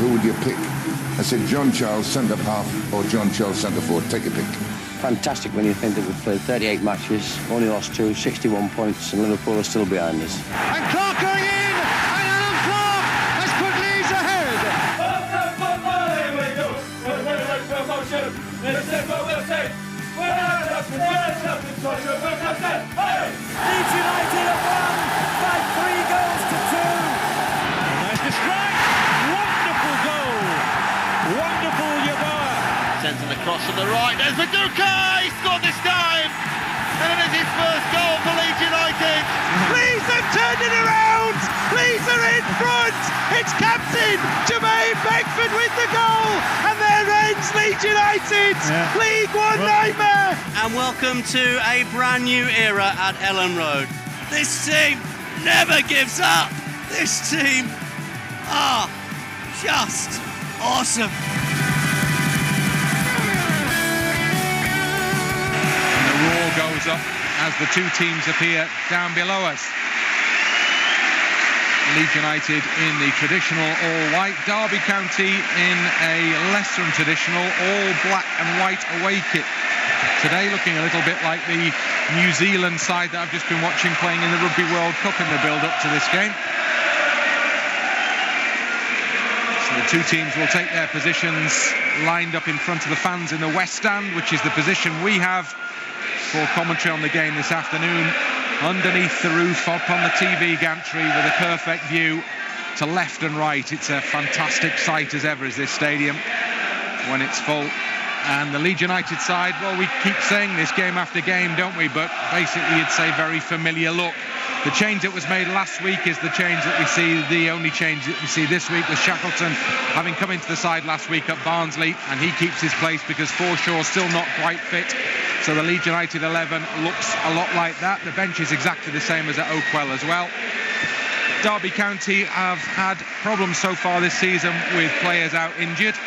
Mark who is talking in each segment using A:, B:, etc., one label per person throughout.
A: who would you pick? I said, John Charles, centre-half, or John Charles, centre-forward. Take a pick.
B: Fantastic when you think that we've played 38 matches, only lost 2, 61 points, and Liverpool are still behind us.
C: And Clarke going in, and Alan Clarke has put Leeds ahead.
D: Leeds United have won by 3 goals to 2.
C: And there's the strike. Wonderful goal. Wonderful Yeboah.
E: Sends him across from the right. There's Viduka. He scored this time. And it is his first goal for Leeds United.
C: Leeds have turned it around. Leeds are in front. It's captain Jermaine Beckford with the goal. And there ends Leeds United. League One nightmare.
F: And welcome to a brand new era at Elland Road. This team never gives up. This team are just awesome.
G: The roar goes up as the two teams appear down below us. Leeds United in the traditional all-white, Derby County in a less than traditional all-black and white away kit. Today looking a little bit like the New Zealand side that I've just been watching playing in the Rugby World Cup in the build-up to this game. So the two teams will take their positions lined up in front of the fans in the West Stand, which is the position we have for commentary on the game this afternoon. Underneath the roof, up on the TV gantry with a perfect view to left and right. It's a fantastic sight as ever, is this stadium when it's full. And the Leeds United side, well, we keep saying this game after game, don't we? But basically, you'd say very familiar look. The change that was made last week is the change that we see, the only change that we see this week, with Shackleton having come into the side last week at Barnsley, and he keeps his place because Forshaw's still not quite fit. So the Leeds United 11 looks a lot like that. The bench is exactly the same as at Oakwell as well. Derby County have had problems so far this season with players out injured.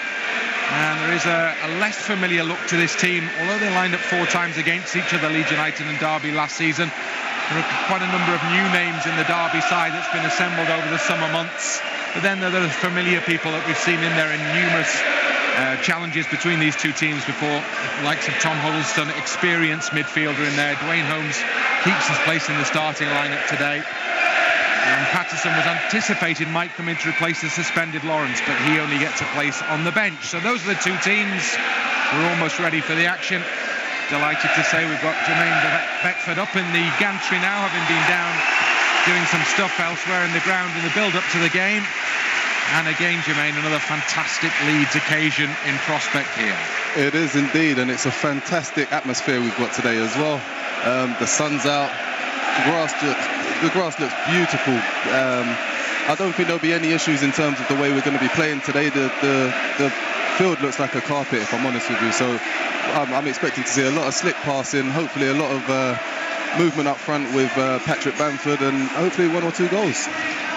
G: And there is a less familiar look to this team. Although they lined up 4 times against each other, Leeds United and Derby last season, there are quite a number of new names in the Derby side that's been assembled over the summer months. But then there are familiar people that we've seen in there in numerous challenges between these two teams before. The likes of Tom Huddlestone, experienced midfielder in there. Dwayne Holmes keeps his place in the starting lineup today. And Paterson was anticipated might come in to replace the suspended Lawrence, but he only gets a place on the bench. So those are the two teams. We're almost ready for the action. Delighted to say we've got Jermaine Beckford up in the gantry now, having been down doing some stuff elsewhere in the ground in the build-up to the game. And again, Jermaine, another fantastic Leeds occasion in prospect here.
H: It is indeed, and it's a fantastic atmosphere we've got today as well. The sun's out, the grass looks beautiful. I don't think there'll be any issues in terms of the way we're going to be playing today. The field looks like a carpet, if I'm honest with you. So I'm expecting to see a lot of slick passing, hopefully a lot of movement up front with Patrick Bamford, and hopefully 1 or 2 goals.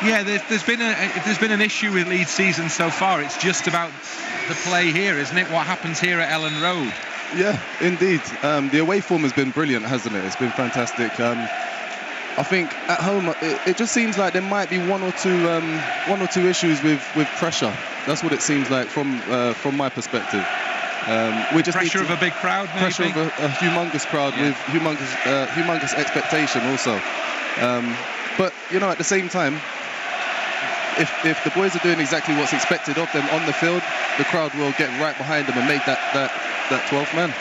G: Yeah, if there's been an issue with Leeds' season so far, it's just about the play here, isn't it? What happens here at Elland Road?
H: Yeah, indeed. The away form has been brilliant, hasn't it? It's been fantastic. I think at home it just seems like there might be one or two issues with pressure. That's what it seems like from my perspective. We just
G: pressure of a big crowd, maybe?
H: Pressure of a humongous crowd, yeah, with humongous expectation also. But you know, at the same time, if the boys are doing exactly what's expected of them on the field, the crowd will get right behind them and make that 12th man.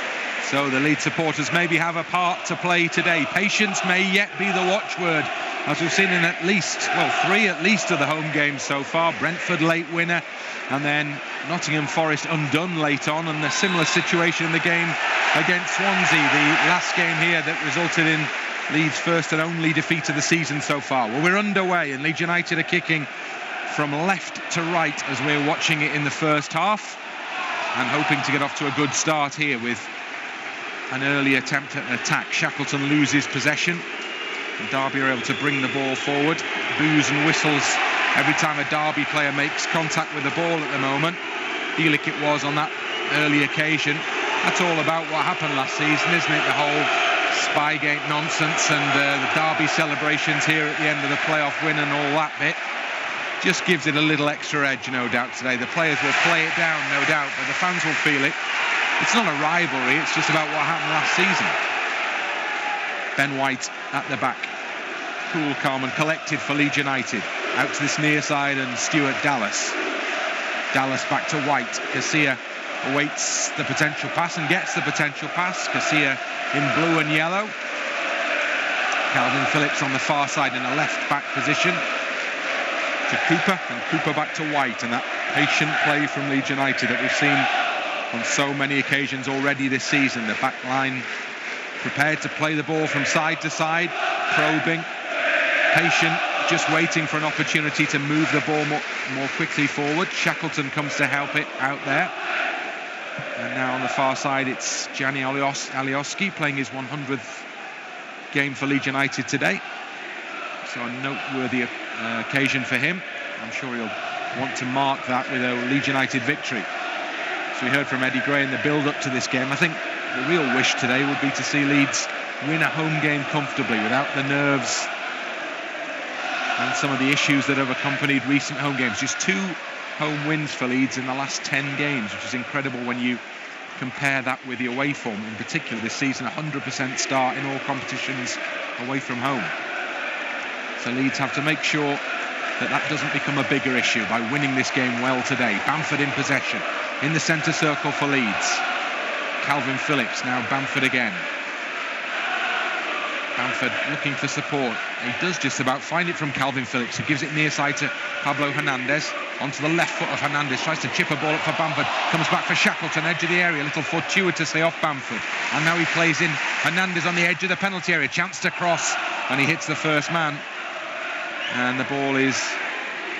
G: So the Leeds supporters maybe have a part to play today. Patience may yet be the watchword, as we've seen in at least, well, 3 at least of the home games so far. Brentford late winner, and then Nottingham Forest undone late on, and a similar situation in the game against Swansea, the last game here that resulted in Leeds' first and only defeat of the season so far. Well, we're underway, and Leeds United are kicking from left to right as we're watching it in the first half, and hoping to get off to a good start here with an early attempt at an attack. Shackleton loses possession, and Derby are able to bring the ball forward. Boos and whistles every time a Derby player makes contact with the ball at the moment. Bielik it was on that early occasion. That's all about what happened last season, isn't it? The whole Spygate nonsense and the Derby celebrations here at the end of the playoff win and all that bit. just gives it a little extra edge, no doubt, today. The players will play it down, no doubt, but the fans will feel it. It's not a rivalry, it's just about what happened last season. Ben White at the back. Cool, calm and collected for Leeds United. Out to this near side and Stuart Dallas. Dallas back to White. Casilla awaits the potential pass and gets the potential pass. Casilla in blue and yellow. Calvin Phillips on the far side in a left-back position to Cooper, and Cooper back to White, and that patient play from Leeds United that we've seen on so many occasions already this season. The back line prepared to play the ball from side to side, probing, patient, just waiting for an opportunity to move the ball more quickly forward. Shackleton comes to help it out there. And now on the far side, it's Gianni Alioski playing his 100th game for Leeds United today. So a noteworthy occasion for him. I'm sure he'll want to mark that with a Leeds United victory. So we heard from Eddie Gray in the build-up to this game. I think the real wish today would be to see Leeds win a home game comfortably without the nerves and some of the issues that have accompanied recent home games. Just 2 home wins for Leeds in the last 10 games, which is incredible when you compare that with the away form. In particular this season, 100% start in all competitions away from home. So Leeds have to make sure that that doesn't become a bigger issue by winning this game well today. Bamford in possession, in the centre circle for Leeds. Calvin Phillips, now Bamford again. Bamford looking for support. He does just about find it from Calvin Phillips, who gives it near side to Pablo Hernández. Onto the left foot of Hernández, tries to chip a ball up for Bamford. Comes back for Shackleton, edge of the area, a little fortuitously off Bamford. And now he plays in Hernández on the edge of the penalty area. Chance to cross, and he hits the first man. And the ball is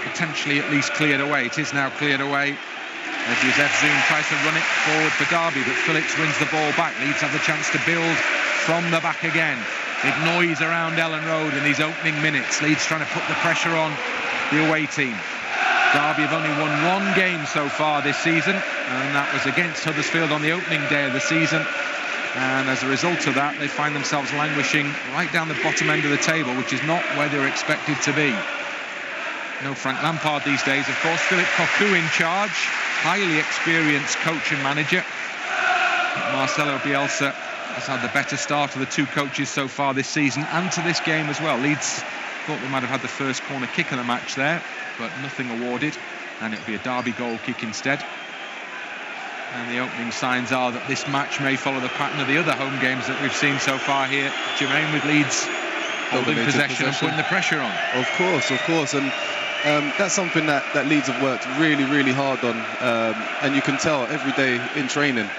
G: potentially at least cleared away. It is now cleared away. As Joseph Zoom tries to run it forward for Derby, but Phillips wins the ball back. Leeds have the chance to build from the back again. Big noise around Elland Road in these opening minutes. Leeds trying to put the pressure on the away team. Derby have only won 1 game so far this season, and that was against Huddersfield on the opening day of the season. And as a result of that, they find themselves languishing right down the bottom end of the table, which is not where they were expected to be. No Frank Lampard these days, of course. Philip Cocu in charge, highly experienced coach and manager. Marcelo Bielsa has had the better start of the 2 coaches so far this season, and to this game as well. Leeds thought they might have had the first corner kick of the match there, but nothing awarded, and it'll be a Derby goal kick instead. And the opening signs are that this match may follow the pattern of the other home games that we've seen so far here. Jermaine, with Leeds holding possession and putting the pressure on.
H: Of course, and that's something that Leeds have worked really, really hard on, and you can tell every day in training.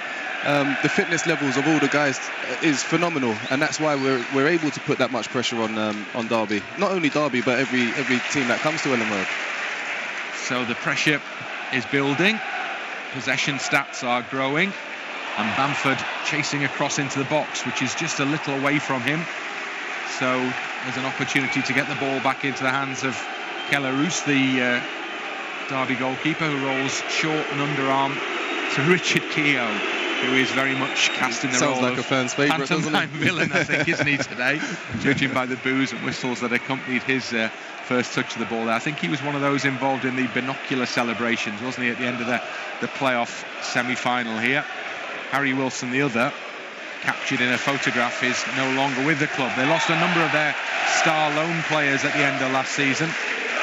H: The fitness levels of all the guys is phenomenal, and that's why we're able to put that much pressure on Derby. Not only Derby, but every team that comes to Elland Road.
G: So the pressure is building, possession stats are growing, and Bamford chasing across into the box, which is just a little away from him. So there's an opportunity to get the ball back into the hands of Roos, the Derby goalkeeper, who rolls short and underarm to Richard Keogh, who is very much cast in the role
H: like
G: of
H: a fan's favourite,
G: pantomime villain, I think, isn't he, today? Judging by the boos and whistles that accompanied his first touch of the ball there. I think he was one of those involved in the binocular celebrations, wasn't he, at the end of the playoff semi-final here. Harry Wilson, the other, captured in a photograph, is no longer with the club. They lost a number of their star loan players at the end of last season,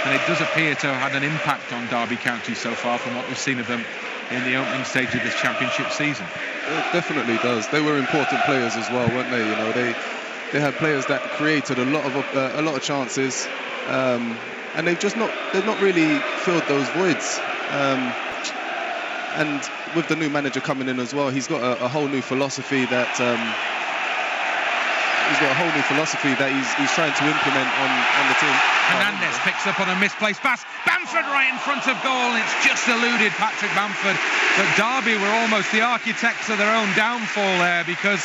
G: and it does appear to have had an impact on Derby County so far from what we've seen of them in the opening stage of this championship season.
H: It definitely does. They were important players as well, weren't they? You know, they had players that created a lot of chances, and they've not really filled those voids. And with the new manager coming in as well, he's got a whole new philosophy that he's trying to implement on the team.
G: Hernández picks up on a misplaced pass. Bamford right in front of goal, and it's just eluded Patrick Bamford. But Derby were almost the architects of their own downfall there, because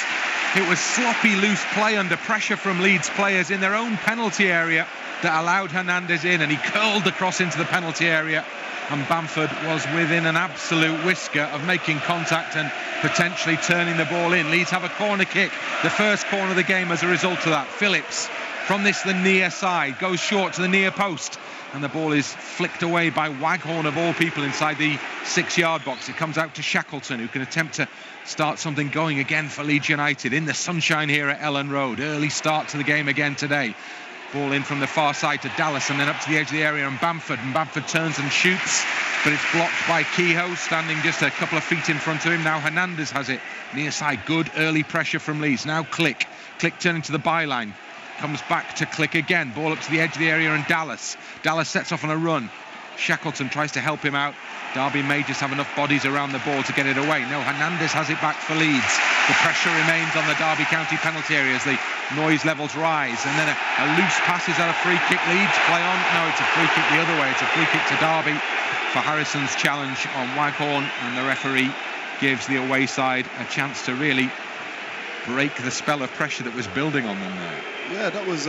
G: it was sloppy, loose play under pressure from Leeds players in their own penalty area that allowed Hernández in, and he curled across into the penalty area. And Bamford was within an absolute whisker of making contact and potentially turning the ball in. Leeds have a corner kick, the first corner of the game as a result of that. Phillips from the near side goes short to the near post. and the ball is flicked away by Waghorn of all people inside the 6-yard box. It comes out to Shackleton, who can attempt to start something going again for Leeds United in the sunshine here at Elland Road. Early start to the game again today. Ball in from the far side to Dallas and then up to the edge of the area, and Bamford turns and shoots, but it's blocked by Keogh, standing just a couple of feet in front of him. Now Hernández has it near side. Good early pressure from Leeds. Now Klich turning to the byline, comes back to Klich again. Ball up to the edge of the area, and Dallas sets off on a run. Shackleton tries to help him out. Derby may just have enough bodies around the ball to get it away. No, Hernández has it back for Leeds. The pressure remains on the Derby County penalty area as the noise levels rise. And then a loose pass. Is that a free kick? Leeds play on. No, it's a free kick the other way. It's a free kick to Derby for Harrison's challenge on Waghorn. And the referee gives the away side a chance to really break the spell of pressure that was building on them there.
H: Yeah, that was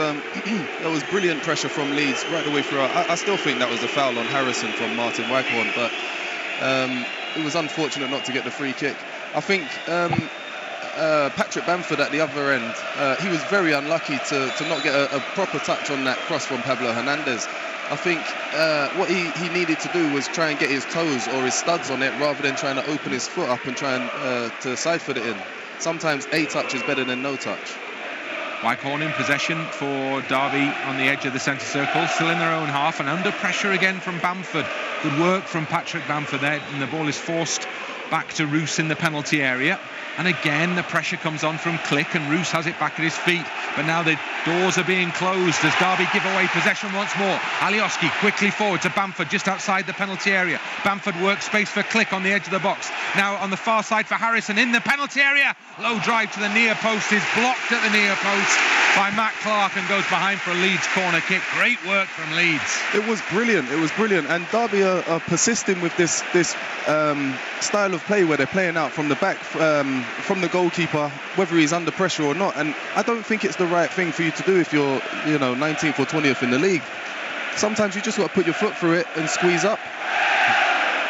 H: brilliant pressure from Leeds right the way through. I still think that was a foul on Harrison from Martin Waghorn, but it was unfortunate not to get the free kick. I think Patrick Bamford at the other end, he was very unlucky to not get a proper touch on that cross from Pablo Hernández. I think what he needed to do was try and get his toes or his studs on it rather than trying to open his foot up and try and to side foot it in. Sometimes a touch is better than no touch.
G: Waghorn in possession for Derby on the edge of the centre circle, still in their own half and under pressure again from Bamford. Good work from Patrick Bamford there, and the ball is forced back to Roos in the penalty area. And again the pressure comes on from Klich, and Roos has it back at his feet, but now the doors are being closed as Derby give away possession once more. Alioski quickly forward to Bamford just outside the penalty area. Bamford works space for Klich on the edge of the box. Now on the far side for Harrison in the penalty area. Low drive to the near post is blocked at the near post by Matt Clarke and goes behind for a Leeds corner kick. Great work from Leeds.
H: It was brilliant, and Derby are persisting with this style of play where they're playing out from the back, from the goalkeeper, whether he's under pressure or not. And I don't think it's the right thing for you to do if you're 19th or 20th in the league. Sometimes you just got to put your foot through it and squeeze up.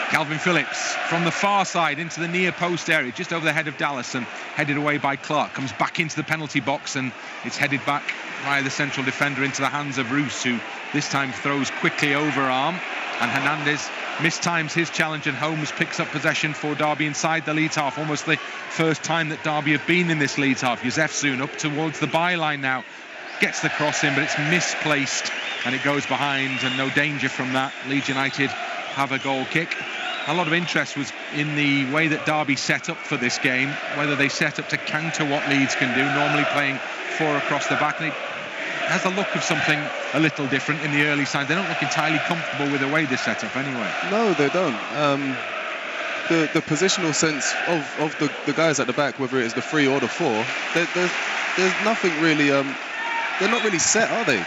G: Calvin Phillips from the far side into the near post area, just over the head of Dallas, and headed away by Clarke. Comes back into the penalty box, and it's headed back via the central defender into the hands of Roos, who this time throws quickly overarm. And Hernández mistimes his challenge, and Holmes picks up possession for Derby inside the Leeds half. Almost the first time that Derby have been in this Leeds half. Yusefzoon up towards the byline now. Gets the cross in, but it's misplaced, and it goes behind, and no danger from that. Leeds United have a goal kick. A lot of interest was in the way that Derby set up for this game, whether they set up to counter what Leeds can do, normally playing 4 across the back. And it has a look of something a little different in the early signs. They don't look entirely comfortable with the way they set up anyway.
H: No, they don't. The positional sense of the guys at the back, whether it is the 3 or the 4, there's nothing really. They're not really set, are they?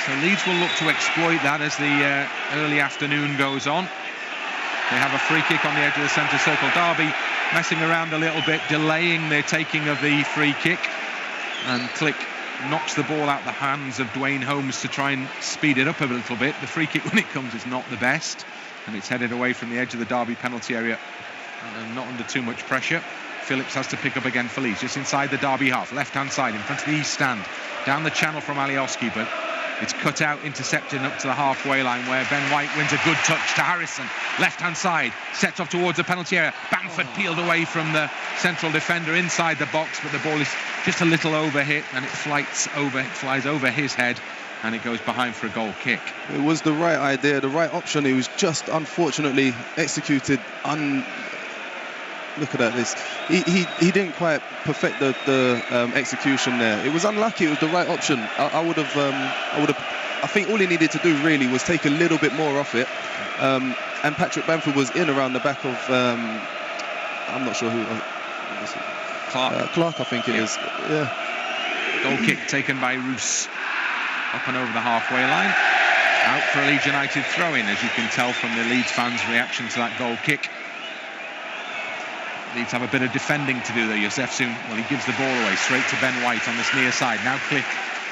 G: So Leeds will look to exploit that as the early afternoon goes on. They have a free kick on the edge of the centre circle. Derby messing around a little bit, delaying their taking of the free kick. And Klich knocks the ball out the hands of Dwayne Holmes to try and speed it up a little bit. The free kick when it comes is not the best, and it's headed away from the edge of the Derby penalty area, not under too much pressure. Phillips has to pick up again for Leeds, just inside the Derby half, left-hand side, in front of the east stand. Down the channel from Alioski, but it's cut out, intercepted up to the halfway line, where Ben White wins a good touch to Harrison. Left-hand side, sets off towards the penalty area. Bamford peeled away from the central defender inside the box, but the ball is just a little overhit, and it flies over his head, and it goes behind for a goal kick.
H: It was the right idea, the right option. It was just unfortunately executed. Look at that. He didn't quite perfect the execution there. It was unlucky. It was the right option. I think all he needed to do really was take a little bit more off it. And Patrick Bamford was in around the back of I'm not sure who. Clarke, I think it is. Yeah.
G: Goal kick taken by Roos, up and over the halfway line. Out for a Leeds United throw-in, as you can tell from the Leeds fans' reaction to that goal kick. Leeds have a bit of defending to do there. Yusefzoon, well, he gives the ball away straight to Ben White on this near side. Now Klich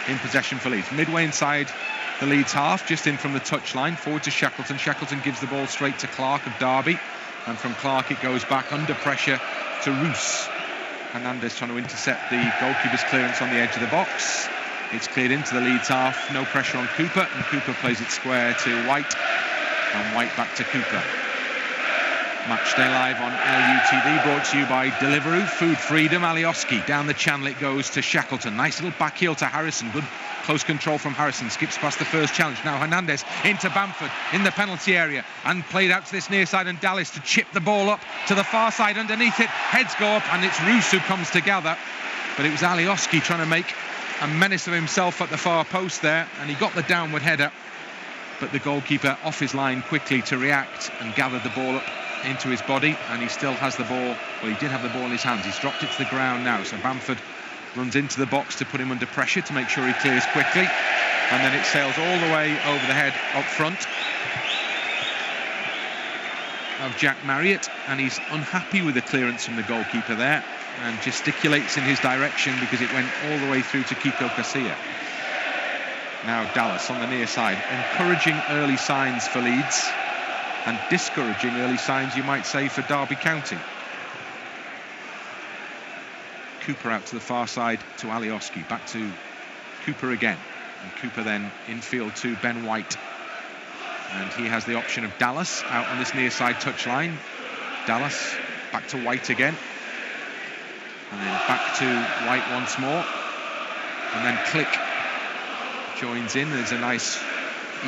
G: in possession for Leeds. Midway inside the Leeds half, just in from the touchline, forward to Shackleton. Shackleton gives the ball straight to Clarke of Derby, and from Clarke it goes back under pressure to Roos. Hernández trying to intercept the goalkeeper's clearance on the edge of the box. It's cleared into the Leeds half, no pressure on Cooper, and Cooper plays it square to White, and White back to Cooper. Matchday Live on LUTV, brought to you by Deliveroo, Food Freedom. Alioski, down the channel it goes to Shackleton. Nice little back heel to Harrison. Good close control from Harrison. Skips past the first challenge. Now Hernández into Bamford in the penalty area, and played out to this near side, and Davies to chip the ball up to the far side underneath it. Heads go up, and it's Roos who comes to gather. But it was Alioski trying to make a menace of himself at the far post there, and he got the downward header. But the goalkeeper off his line quickly to react and gathered the ball up into his body, and he still has the ball. Well, he did have the ball in his hands. He's dropped it to the ground now, so Bamford runs into the box to put him under pressure to make sure he clears quickly, and then it sails all the way over the head up front of Jack Marriott, and he's unhappy with the clearance from the goalkeeper there, and gesticulates in his direction because it went all the way through to Casilla. Now Dallas on the near side. Encouraging early signs for Leeds, and discouraging early signs, you might say, for Derby County. Cooper out to the far side to Alioski, back to Cooper again, and Cooper then infield to Ben White, and he has the option of Dallas out on this near side touchline. Dallas back to White again, and then back to White once more, and then Klich joins in. There's a nice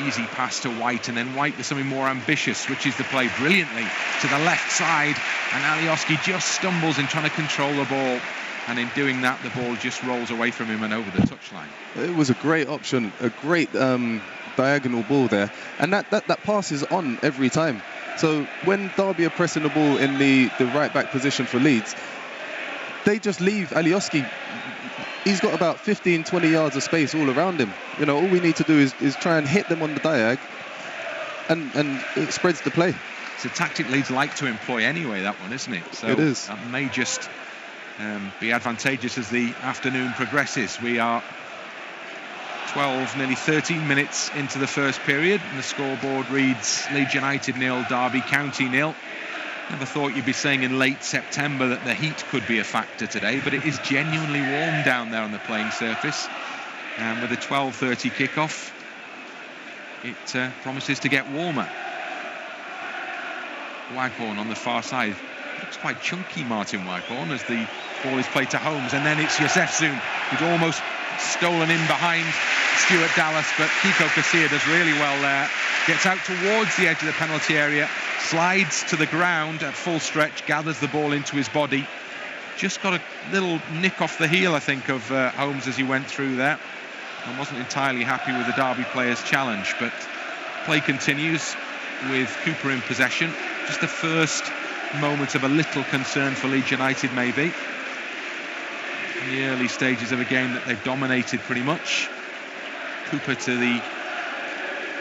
G: easy pass to White, and then White with something more ambitious, switches the play brilliantly to the left side, and Alioski just stumbles in trying to control the ball, and in doing that the ball just rolls away from him and over the touchline. It
H: was a great option, a great diagonal ball there, and that pass is on every time. So when Derby are pressing the ball in the right back position for Leeds, they just leave Alioski. He's got about 15-20 yards of space all around him. You know, all we need to do is try and hit them on the diag, and it spreads the play.
G: It's a tactic Leeds like to employ anyway, that one, isn't it? So
H: it is.
G: That may just be advantageous as the afternoon progresses. We are 12, nearly 13 minutes into the first period, and the scoreboard reads Leeds United 0, Derby County 0. Never thought you'd be saying in late September that the heat could be a factor today, but it is genuinely warm down there on the playing surface, and with a 12:30 kickoff it promises to get warmer. Waghorn on the far side, looks quite chunky, Martin Waghorn, as the ball is played to Holmes, and then it's Yosefzoon who's almost stolen in behind Stuart Dallas, but Keogh Casilla does really well there, gets out towards the edge of the penalty area, slides to the ground at full stretch, gathers the ball into his body, just got a little nick off the heel, I think, of Holmes as he went through there, and wasn't entirely happy with the Derby players' challenge. But play continues with Cooper in possession. Just the first moment of a little concern for Leeds United, maybe, in the early stages of a game that they've dominated pretty much. Cooper to the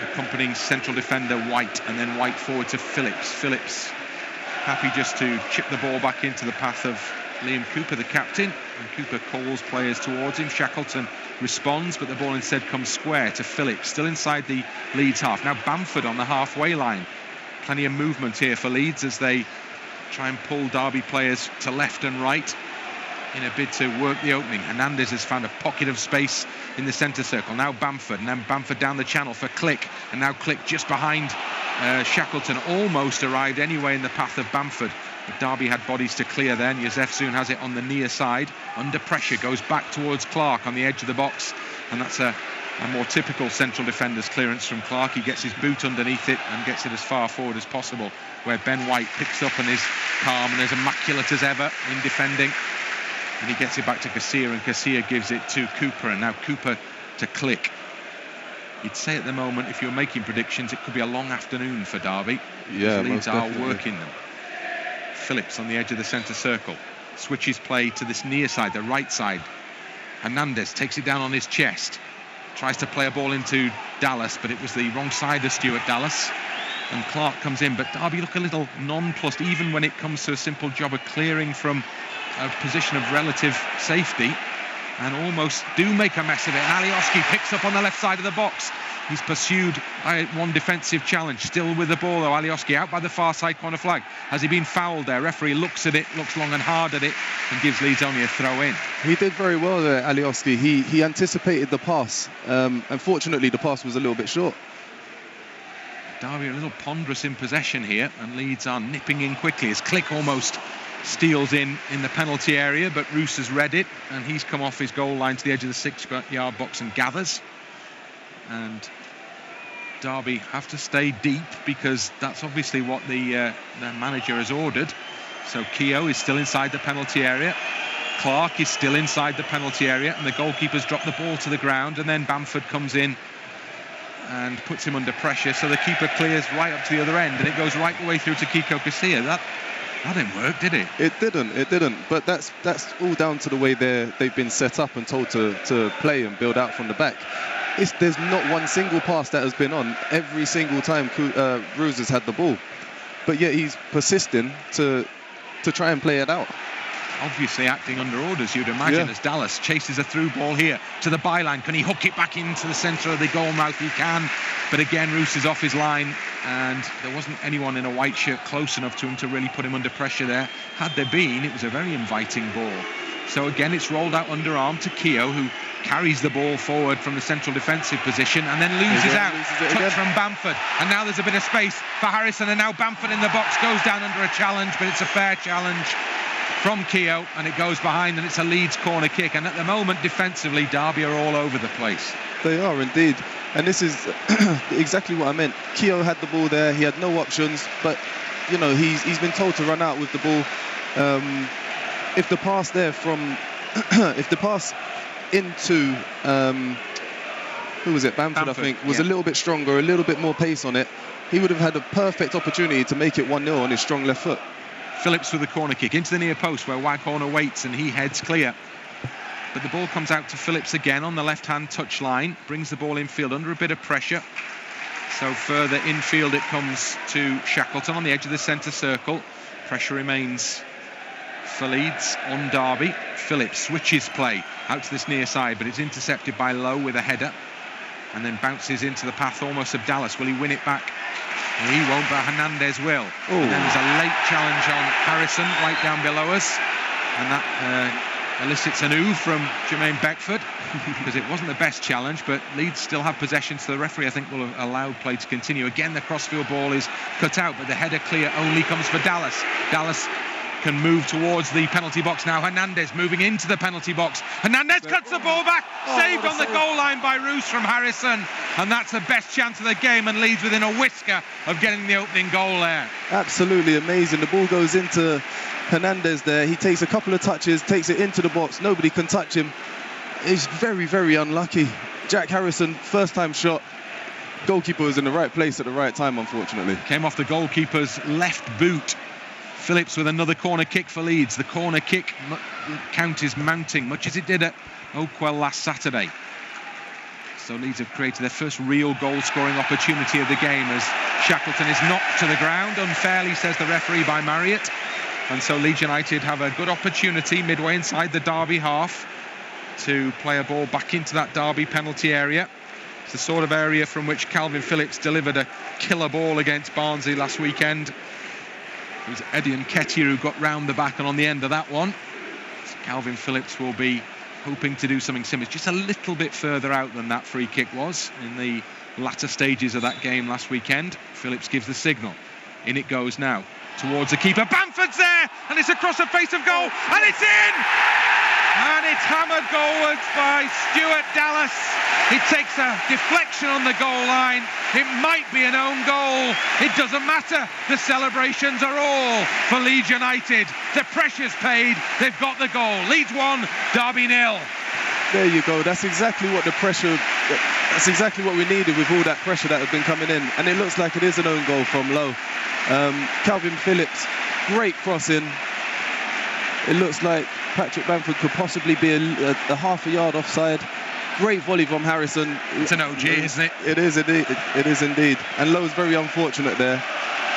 G: accompanying central defender White, and then White forward to Phillips. Phillips happy just to chip the ball back into the path of Liam Cooper, the captain, and Cooper calls players towards him. Shackleton responds, but the ball instead comes square to Phillips, still inside the Leeds half. Now Bamford on the halfway line. Plenty of movement here for Leeds as they try and pull Derby players to left and right in a bid to work the opening. Hernández has found a pocket of space in the centre circle. Now Bamford, and then Bamford down the channel for Klich, and now Klich just behind Shackleton, almost arrived anyway in the path of Bamford. But Derby had bodies to clear then. Yosefzoon has it on the near side, under pressure, goes back towards Clarke on the edge of the box, and that's a more typical central defender's clearance from Clarke. He gets his boot underneath it and gets it as far forward as possible, where Ben White picks up and is calm and as immaculate as ever in defending. And he gets it back to Casilla, and Casilla gives it to Cooper, and now Cooper to Klich. You'd say at the moment, if you're making predictions, it could be a long afternoon for Derby.
H: Yeah,
G: Leeds are working them. Phillips on the edge of the centre circle switches play to this near side, the right side. Hernández takes it down on his chest, tries to play a ball into Dallas, but it was the wrong side of Stuart Dallas, and Clarke comes in. But Derby look a little nonplussed, even when it comes to a simple job of clearing from a position of relative safety, and almost do make a mess of it. And Alioski picks up on the left side of the box, He's pursued by one defensive challenge. Still with the ball, though. Alioski out by the far side corner flag. Has he been fouled there? Referee looks at it, looks long and hard at it, and gives Leeds only a throw in.
H: He did very well there, Alioski. He anticipated the pass. Unfortunately, the pass was a little bit short.
G: Derby a little ponderous in possession here, and Leeds are nipping in quickly as Klich almost steals in the penalty area, but Roos has read it, and he's come off his goal line to the edge of the 6-yard box and gathers. And Derby have to stay deep because that's obviously what their manager has ordered. So Keogh is still inside the penalty area. Clarke is still inside the penalty area, and the goalkeeper's dropped the ball to the ground, and then Bamford comes in and puts him under pressure, so the keeper clears right up to the other end, and it goes right the way through to Casilla. That didn't work, did it?
H: It didn't. But that's all down to the way they've been set up and told to play and build out from the back. There's not one single pass that has been on every single time Roos has had the ball, but yet he's persisting to try and play it out.
G: Obviously acting under orders, you'd imagine, as Dallas chases a through ball here to the byline. Can he hook it back into the centre of the goal mouth? He can, but again Roos is off his line, and there wasn't anyone in a white shirt close enough to him to really put him under pressure there. Had there been, it was a very inviting ball. So again, it's rolled out underarm to Keogh, who carries the ball forward from the central defensive position and then loses out. Touch from Bamford, and now there's a bit of space for Harrison, and now Bamford in the box goes down under a challenge, but it's a fair challenge from Keogh, and it goes behind, and it's a Leeds corner kick. And at the moment, defensively, Derby are all over the place.
H: They are indeed, and this is exactly what I meant. Keogh had the ball there, he had no options, but you know, he's been told to run out with the ball. If the pass there from if the pass into who was it, Bamford I think, was a little bit stronger, a little bit more pace on it, he would have had a perfect opportunity to make it 1-0 on his strong left foot.
G: Phillips with the corner kick into the near post where Waghorn awaits, and he heads clear. But the ball comes out to Phillips again on the left-hand touchline, brings the ball infield under a bit of pressure. So further infield it comes to Shackleton on the edge of the centre circle. Pressure remains for Leeds on Derby. Phillips switches play out to this near side, but it's intercepted by Lowe with a header, and then bounces into the path almost of Dallas. Will he win it back? He won't, but Hernández will. Ooh. And then there's a late challenge on Harrison right down below us, and that elicits an ooh from Jermaine Beckford because it wasn't the best challenge, but Leeds still have possession, so the referee I think will have allowed play to continue. Again, the crossfield ball is cut out, but the header clear only comes for Dallas. Dallas can move towards the penalty box now. Hernández moving into the penalty box. Hernández cuts the ball back, saved on the goal line by Roos from Harrison, and that's the best chance of the game, and Leeds within a whisker of getting the opening goal there.
H: Absolutely amazing. The ball goes into Hernández there. He takes a couple of touches, takes it into the box. Nobody can touch him. He's very, very unlucky. Jack Harrison, first time shot. Goalkeeper was in the right place at the right time, unfortunately.
G: Came off the goalkeeper's left boot. Phillips with another corner kick for Leeds. The corner kick count is mounting, much as it did at Oakwell last Saturday. So Leeds have created their first real goal-scoring opportunity of the game as Shackleton is knocked to the ground unfairly, says the referee, by Marriott. And so Leeds United have a good opportunity midway inside the Derby half to play a ball back into that Derby penalty area. It's the sort of area from which Calvin Phillips delivered a killer ball against Barnsley last weekend. It was Eddie Nketiah who got round the back and on the end of that one. So Calvin Phillips will be hoping to do something similar, just a little bit further out than that free kick was in the latter stages of that game last weekend. Phillips gives the signal. In it goes now towards the keeper. Bamford's there, and it's across the face of goal, and it's in! And it's hammered goalwards by Stuart Dallas. It takes a deflection on the goal line. It might be an own goal. It doesn't matter. The celebrations are all for Leeds United. The pressure's paid. They've got the goal. Leeds 1, Derby 0.
H: There you go. That's exactly what the pressure. That's exactly what we needed with all that pressure that had been coming in. And it looks like it is an own goal from Lowe. Calvin Phillips, great crossing. It looks like Patrick Bamford could possibly be a half a yard offside. Great volley from Harrison.
G: It's an OG, isn't it?
H: It is indeed. It is indeed. And Lowe's very unfortunate there.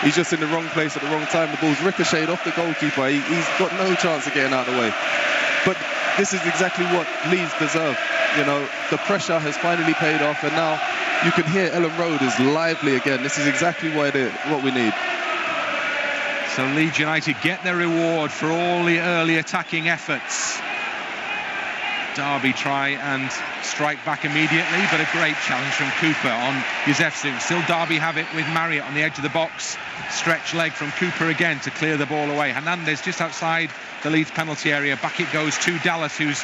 H: He's just in the wrong place at the wrong time. The ball's ricocheted off the goalkeeper. He's got no chance of getting out of the way. But this is exactly what Leeds deserve. You know, the pressure has finally paid off, and now you can hear Elland Road is lively again. This is exactly what we need.
G: So Leeds United get their reward for all the early attacking efforts. Derby try and strike back immediately, but a great challenge from Cooper on Yusefzoon. Still Derby have it with Marriott on the edge of the box. Stretch leg from Cooper again to clear the ball away. Hernández just outside the Leeds penalty area. Back it goes to Dallas, whose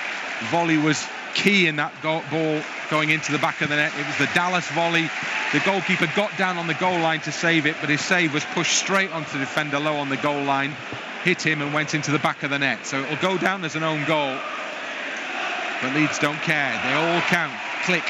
G: volley was key in that ball going into the back of the net. It was the Dallas volley. The goalkeeper got down on the goal line to save it, but his save was pushed straight onto defender Lowe on the goal line, hit him and went into the back of the net. So it'll go down as an own goal. But Leeds don't care. They all count. Klich,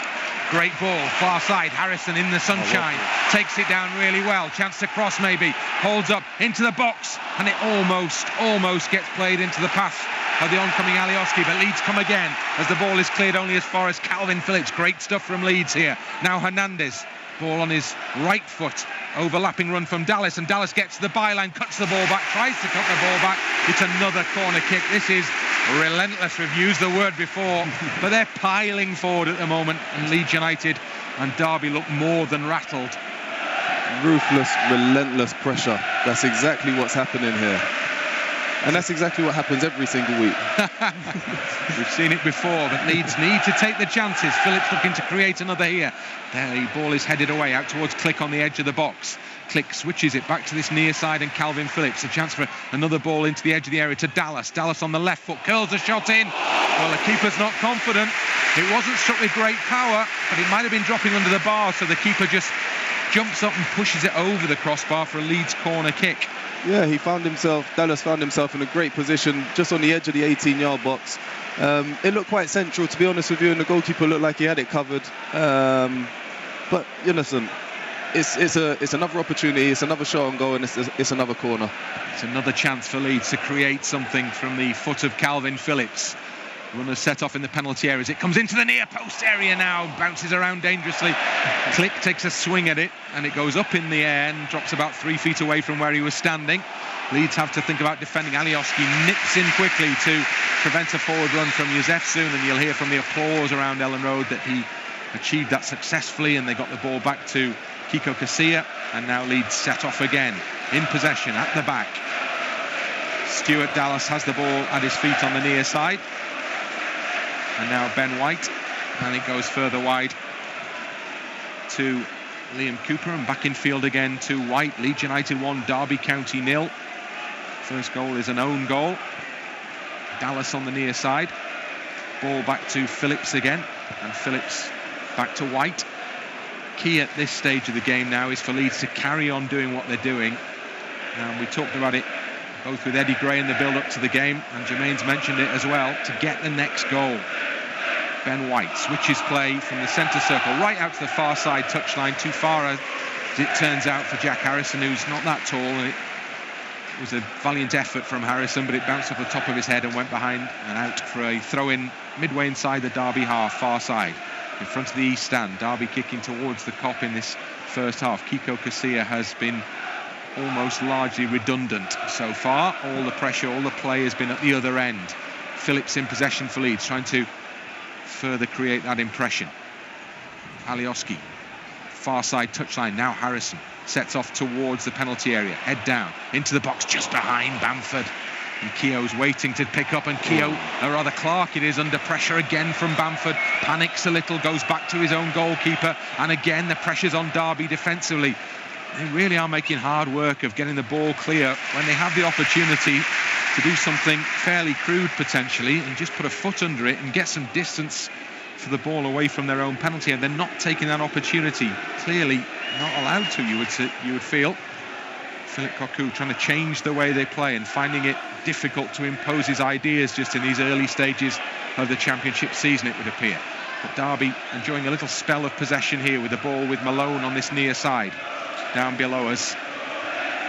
G: great ball, far side. Harrison in the sunshine, takes it down really well. Chance to cross maybe. Holds up into the box, and it almost gets played into the path of the oncoming Alioski. But Leeds come again as the ball is cleared only as far as Calvin Phillips. Great stuff from Leeds here. Now Hernández, ball on his right foot. Overlapping run from Dallas, and Dallas gets to the byline, cuts the ball back, tries to cut the ball back. It's another corner kick. This is relentless. We've used the word before, but they're piling forward at the moment, and Leeds United and Derby look more than rattled.
H: Ruthless, relentless pressure. That's exactly what's happening here. And that's exactly what happens every single week.
G: We've seen it before, but Leeds need to take the chances. Phillips looking to create another here. The ball is headed away out towards Klich on the edge of the box. Klich switches it back to this near side, and Calvin Phillips, a chance for another ball into the edge of the area to Dallas. Dallas on the left foot, curls the shot in. Well, the keeper's not confident. It wasn't struck with great power, but it might have been dropping under the bar, so the keeper just jumps up and pushes it over the crossbar for a Leeds corner kick.
H: Yeah, Dallas found himself in a great position just on the edge of the 18-yard box. It looked quite central, to be honest with you, and the goalkeeper looked like he had it covered. But listen, it's another opportunity, it's another shot on goal, and it's another corner.
G: It's another chance for Leeds to create something from the foot of Calvin Phillips. Runners set off in the penalty areas. It comes into the near post area now, bounces around dangerously. Klich takes a swing at it, and it goes up in the air and drops about 3 feet away from where he was standing. Leeds have to think about defending. Alioski nips in quickly to prevent a forward run from Yusefzoon, and you'll hear from the applause around Elland Road that he achieved that successfully, and they got the ball back to Keogh Casilla, and now Leeds set off again in possession at the back. Stuart Dallas has the ball at his feet on the near side. And now Ben White, and it goes further wide to Liam Cooper, and back in field again to White. Leeds United 1, Derby County 0. First goal is an own goal. Dallas on the near side. Ball back to Phillips again, and Phillips back to White. Key at this stage of the game now is for Leeds to carry on doing what they're doing. And we talked about it both with Eddie Gray in the build-up to the game, and Jermaine's mentioned it as well, to get the next goal. Ben White switches play from the centre circle right out to the far side touchline, too far as it turns out for Jack Harrison, who's not that tall, and it was a valiant effort from Harrison, but it bounced off the top of his head and went behind and out for a throw-in midway inside the Derby half, far side, in front of the east stand. Derby kicking towards the Kop in this first half. Keogh Casilla has been almost largely redundant so far. All the pressure, all the play has been at the other end. Phillips in possession for Leeds, trying to further create that impression. Alioski, far side touchline. Now Harrison sets off towards the penalty area, head down into the box just behind Bamford, and Keogh's waiting to pick up, and Keogh, or rather Clarke, it is, under pressure again from Bamford, panics a little, goes back to his own goalkeeper, and again the pressure's on Derby defensively. They really are making hard work of getting the ball clear when they have the opportunity to do something fairly crude potentially, and just put a foot under it and get some distance for the ball away from their own penalty, and they're not taking that opportunity. Clearly not allowed to, you would feel. Philip Cocu trying to change the way they play and finding it difficult to impose his ideas just in these early stages of the championship season, it would appear. But Derby enjoying a little spell of possession here with the ball with Malone on this near side. Down below us,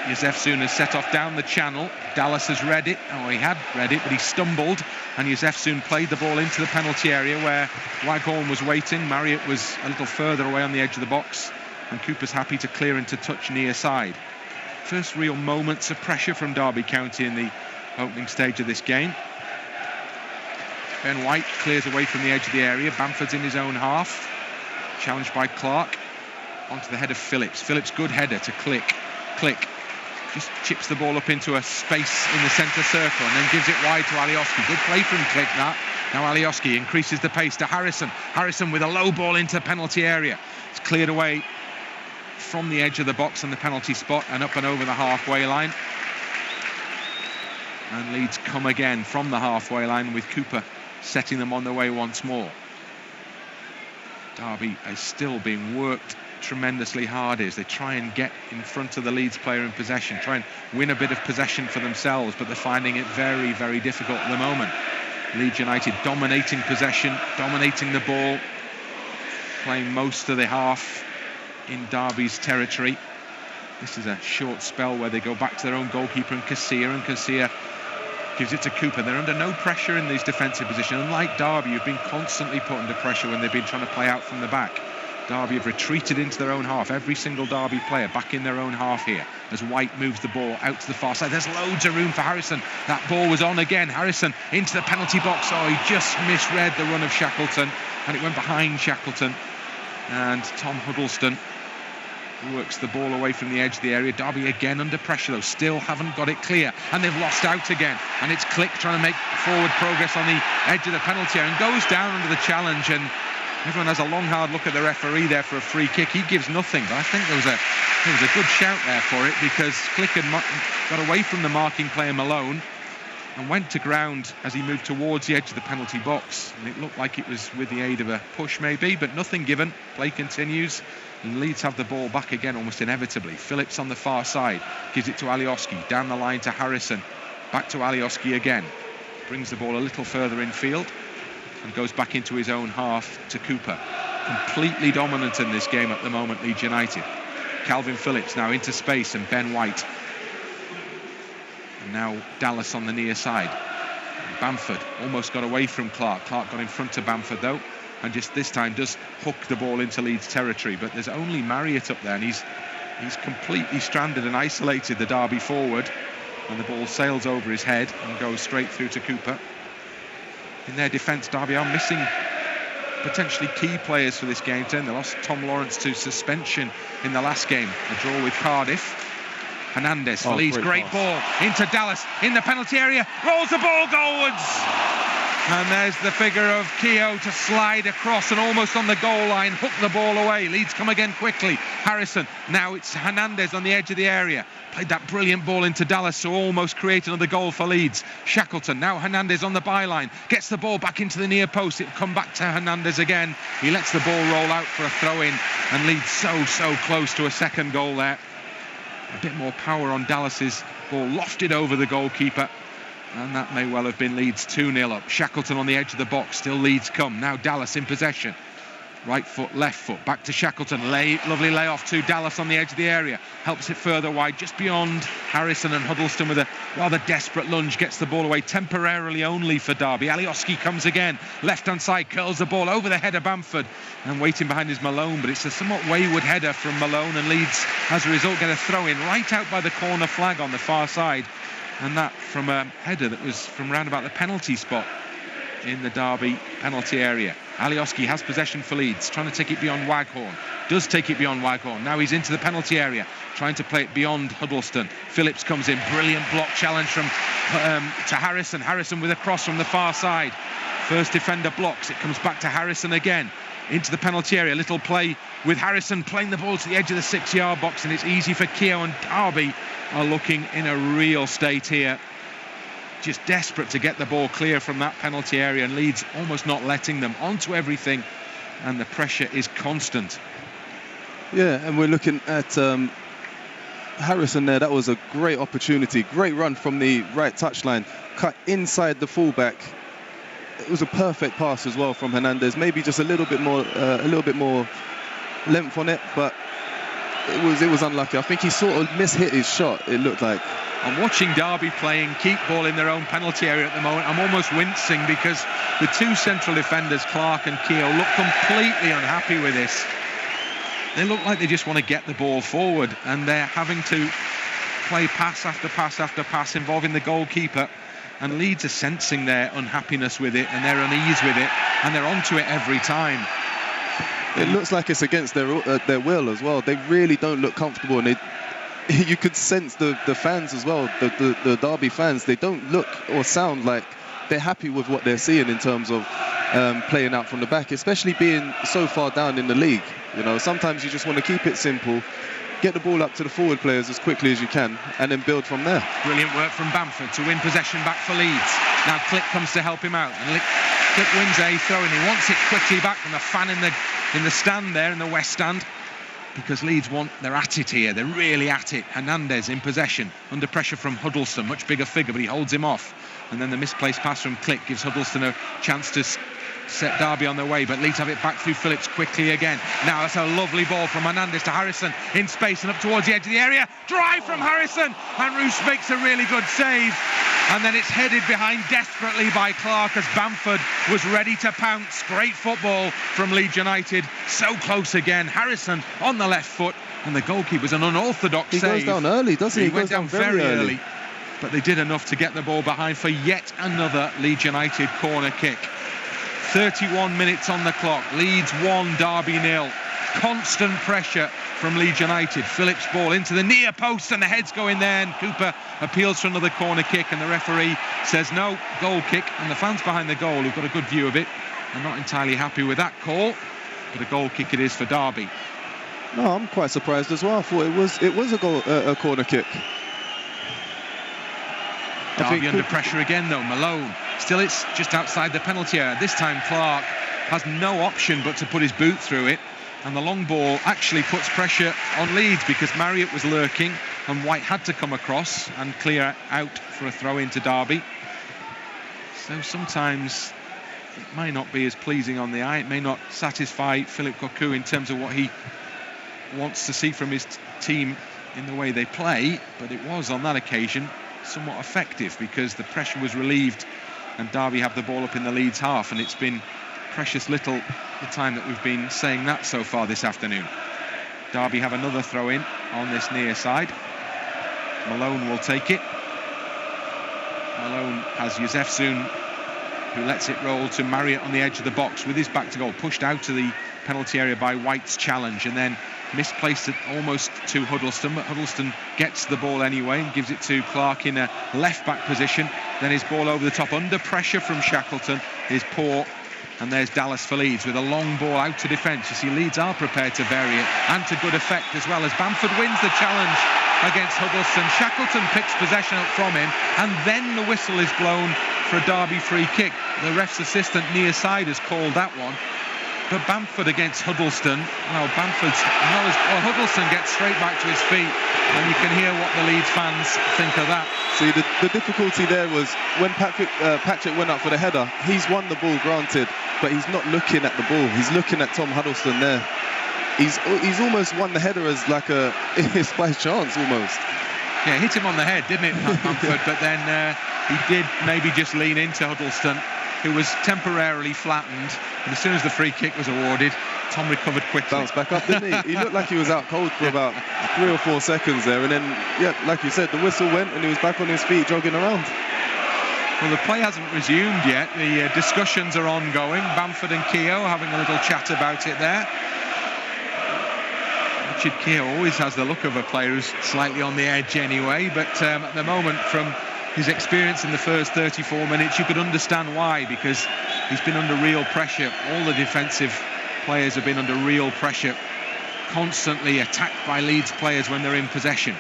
G: Yusefzoon has set off down the channel. Dallas has read it. Oh, he had read it, but he stumbled, and Yusefzoon played the ball into the penalty area where Waghorn was waiting. Marriott was a little further away on the edge of the box, and Cooper's happy to clear into touch near side. First real moments of pressure from Derby County in the opening stage of this game. Ben White clears away from the edge of the area. Bamford's in his own half, challenged by Clarke. onto the head of Phillips. Phillips, good header to Klich. Klich just chips the ball up into a space in the centre circle and then gives it wide to Alioski. Good play from Klich, that. Now Alioski increases the pace to Harrison. Harrison with a low ball into penalty area. It's cleared away from the edge of the box and the penalty spot and up and over the halfway line. And Leeds come again from the halfway line with Cooper setting them on the way once more. Derby is still being worked tremendously hard as they try and get in front of the Leeds player in possession, try and win a bit of possession for themselves, but they're finding it very, very difficult at the moment. Leeds United dominating possession, dominating the ball, playing most of the half in Derby's territory. This is a short spell where they go back to their own goalkeeper and Casilla gives it to Cooper. They're under no pressure in these defensive positions. Unlike Derby, who've been constantly put under pressure when they've been trying to play out from the back. Derby have retreated into their own half. Every single Derby player back in their own half here as White moves the ball out to the far side. There's loads of room for Harrison. That ball was on again. Harrison into the penalty box. Oh, he just misread the run of Shackleton and it went behind Shackleton. And Tom Huddlestone works the ball away from the edge of the area. Derby again under pressure though, still haven't got it clear and they've lost out again, and it's Klich trying to make forward progress on the edge of the penalty area and goes down under the challenge, and everyone has a long hard look at the referee there for a free kick. He gives nothing, but I think there was a good shout there for it, because Klich had got away from the marking player Malone and went to ground as he moved towards the edge of the penalty box, and it looked like it was with the aid of a push maybe, but nothing given. Play continues and Leeds have the ball back again almost inevitably. Phillips on the far side gives it to Alioski, down the line to Harrison, back to Alioski again, brings the ball a little further infield and goes back into his own half to Cooper. Completely dominant in this game at the moment, Leeds United. Calvin Phillips now into space and Ben White. And now Dallas on the near side. Bamford almost got away from Clarke. Clarke got in front of Bamford though, and just this time does hook the ball into Leeds territory. But there's only Marriott up there, and he's completely stranded and isolated the Derby forward. And the ball sails over his head and goes straight through to Cooper. In their defence, Derby are missing potentially key players for this game. They lost Tom Lawrence to suspension in the last game, a draw with Cardiff. Hernández for Leeds, great ball into Dallas in the penalty area, rolls the ball goalwards. And there's the figure of Keogh to slide across and almost on the goal line, hook the ball away. Leeds come again quickly. Harrison, now it's Hernández on the edge of the area. Played that brilliant ball into Dallas, so almost create another goal for Leeds. Shackleton, now Hernández on the byline, gets the ball back into the near post. It'll come back to Hernández again. He lets the ball roll out for a throw-in, and Leeds so close to a second goal there. A bit more power on Dallas's ball, lofted over the goalkeeper. And that may well have been Leeds 2-0 up. Shackleton on the edge of the box, still Leeds come. Now Dallas in possession. Right foot, left foot, back to Shackleton. Lovely layoff to Dallas on the edge of the area. Helps it further wide, just beyond Harrison, and Huddlestone with a rather desperate lunge gets the ball away temporarily only for Derby. Alioski comes again, left-hand side, curls the ball over the head of Bamford. And waiting behind is Malone, but it's a somewhat wayward header from Malone, and Leeds, as a result, get a throw-in right out by the corner flag on the far side. And that from a header that was from round about the penalty spot in the Derby penalty area. Alioski has possession for Leeds, trying to take it beyond Waghorn. Does take it beyond Waghorn. Now he's into the penalty area, trying to play it beyond Huddlestone. Phillips comes in, brilliant block challenge from to Harrison. Harrison with a cross from the far side. First defender blocks, it comes back to Harrison again. Into the penalty area, little play with Harrison playing the ball to the edge of the 6-yard box, and it's easy for Keogh, and Derby are looking in a real state here. Just desperate to get the ball clear from that penalty area, and Leeds almost not letting them onto everything, and the pressure is constant.
H: Yeah, and we're looking at Harrison there. That was a great opportunity, great run from the right touchline, cut inside the fullback. It was a perfect pass as well from Hernández. Maybe just a little bit more length on it, but it was unlucky. I think he sort of mishit his shot, it looked like.
G: I'm watching Derby playing keep ball in their own penalty area at the moment. I'm almost wincing because the two central defenders, Clarke and Keogh, look completely unhappy with this. They look like they just want to get the ball forward, and they're having to play pass after pass after pass involving the goalkeeper. And Leeds are sensing their unhappiness with it and their unease with it, and they're onto it every time.
H: It looks like it's against their will as well. They really don't look comfortable, and you could sense the fans as well, the Derby fans. They don't look or sound like they're happy with what they're seeing in terms of playing out from the back, especially being so far down in the league. You know, sometimes you just want to keep it simple, get the ball up to the forward players as quickly as you can, and then build from there.
G: Brilliant work from Bamford to win possession back for Leeds. Now Klich comes to help him out, and Klich wins a throw, and he wants it quickly back from the fan in the stand there in the West Stand, because Leeds they're at it here. They're really at it. Hernández in possession, under pressure from Huddlestone, much bigger figure, but he holds him off. And then the misplaced pass from Klich gives Huddlestone a chance to set Derby on their way, but Leeds have it back through Phillips quickly again. Now that's a lovely ball from Hernández to Harrison in space and up towards the edge of the area. Drive from Harrison, and Roos makes a really good save. And then it's headed behind desperately by Clarke as Bamford was ready to pounce. Great football from Leeds United. So close again. Harrison on the left foot, and the goalkeeper's an unorthodox save.
H: He goes down early, doesn't he?
G: He went down very early. But they did enough to get the ball behind for yet another Leeds United corner kick. 31 minutes on the clock. Leeds 1, Derby 0. Constant pressure from Leeds United. Phillips ball into the near post, and the head's going there, and Cooper appeals for another corner kick, and the referee says no, goal kick. And the fans behind the goal, who've got a good view of it, are not entirely happy with that call, but a goal kick it is for Derby.
H: No, I'm quite surprised as well. I thought it was a corner kick.
G: Derby under pressure again though. Malone, still it's just outside the penalty area. This time Clarke has no option but to put his boot through it, and the long ball actually puts pressure on Leeds because Marriott was lurking and White had to come across and clear out for a throw into Derby. So sometimes it may not be as pleasing on the eye, it may not satisfy Philippe Cocu in terms of what he wants to see from his team in the way they play, but it was on that occasion somewhat effective because the pressure was relieved and Derby have the ball up in the Leeds half, and it's been precious little the time that we've been saying that so far this afternoon. Derby have another throw in on this near side. Malone will take it. Malone has Yusefzoon, who lets it roll to Marriott on the edge of the box with his back to goal, pushed out to the penalty area by White's challenge, and then misplaced it almost to Huddlestone, but Huddlestone gets the ball anyway and gives it to Clarke in a left-back position. Then his ball over the top, under pressure from Shackleton, is poor. And there's Dallas for Leeds with a long ball out to defence. You see, Leeds are prepared to vary it, and to good effect as well, as Bamford wins the challenge against Huddlestone. Shackleton picks possession up from him, and then the whistle is blown for a Derby free kick. The ref's assistant near side has called that one. But Bamford against Huddlestone, well, Huddlestone gets straight back to his feet, and you can hear what the Leeds fans think of that.
H: See, the difficulty there was when Patrick went up for the header, he's won the ball, granted, but he's not looking at the ball. He's looking at Tom Huddlestone there. He's almost won the header as like it's by chance almost.
G: Yeah, hit him on the head, didn't it, Bamford? But then he did maybe just lean into Huddlestone, who was temporarily flattened, and as soon as the free kick was awarded, Tom recovered quickly.
H: Bounced back up, didn't he? He looked like he was out cold for about 3 or 4 seconds there, and then, yeah, like you said, the whistle went and he was back on his feet jogging around.
G: Well, the play hasn't resumed yet. The discussions are ongoing. Bamford and Keogh having a little chat about it there. Richard Keogh always has the look of a player who's slightly on the edge anyway, but at the moment, from his experience in the first 34 minutes, you could understand why, because he's been under real pressure. All the defensive players have been under real pressure, constantly attacked by Leeds players when they're in possession.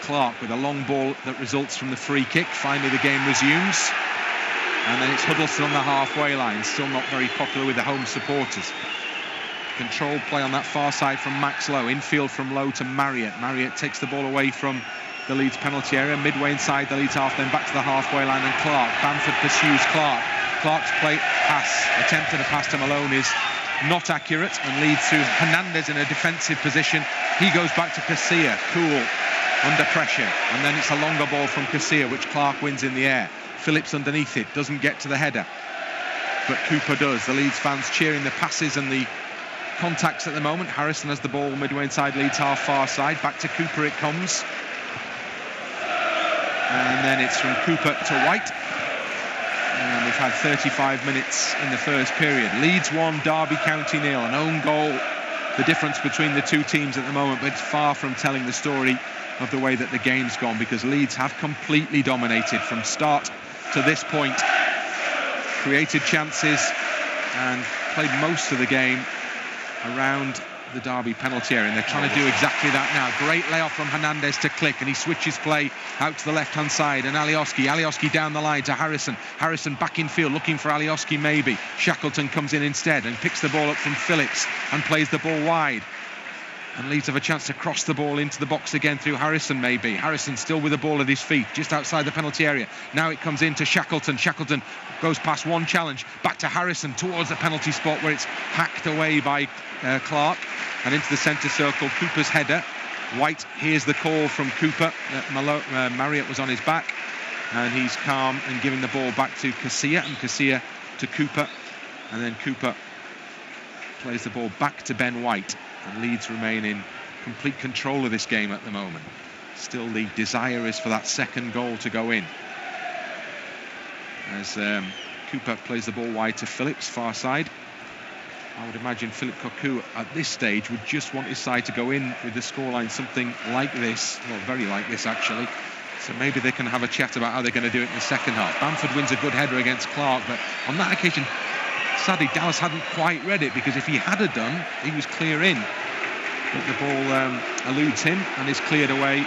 G: Clarke with a long ball that results from the free kick. Finally the game resumes, and then it's Huddlestone on the halfway line, still not very popular with the home supporters. Controlled play on that far side from Max Lowe, infield from Lowe to Marriott. Marriott takes the ball away from the Leeds penalty area, midway inside the Leeds half, then back to the halfway line, and Clarke. Bamford pursues Clarke. Clarke's attempted a pass to Malone is not accurate and leads to Hernández in a defensive position. He goes back to Casilla, cool, under pressure, and then it's a longer ball from Casilla, which Clarke wins in the air. Phillips underneath it, doesn't get to the header, but Cooper does. The Leeds fans cheering the passes and the contacts at the moment. Harrison has the ball midway inside Leeds half, far side. Back to Cooper it comes. And then it's from Cooper to White. And we've had 35 minutes in the first period. Leeds 1, Derby County 0. An own goal, the difference between the two teams at the moment, but it's far from telling the story of the way that the game's gone, because Leeds have completely dominated from start to this point. Created chances and played most of the game around the Derby penalty area, and they're trying to do exactly that now. Great layoff from Hernández to Klich, and he switches play out to the left-hand side, and Alioski down the line to Harrison back in field looking for Alioski maybe. Shackleton comes in instead and picks the ball up from Phillips and plays the ball wide, and Leeds have a chance to cross the ball into the box again through Harrison maybe. Harrison still with the ball at his feet just outside the penalty area. Now it comes into Shackleton. Shackleton goes past one challenge back to Harrison towards the penalty spot, where it's hacked away by Clarke, and into the centre circle. Cooper's header. White hears the call from Cooper. Marriott was on his back, and he's calm and giving the ball back to Casilla, and Casilla to Cooper, and then Cooper plays the ball back to Ben White, and Leeds remain in complete control of this game at the moment. Still, the desire is for that second goal to go in, as Cooper plays the ball wide to Phillips, far side. I would imagine Philip Cocu at this stage would just want his side to go in with the scoreline something like this, well, very like this actually. So maybe they can have a chat about how they're going to do it in the second half. Bamford wins a good header against Clarke, but on that occasion, sadly, Dallas hadn't quite read it, because if he had done, he was clear in. But the ball eludes him and is cleared away.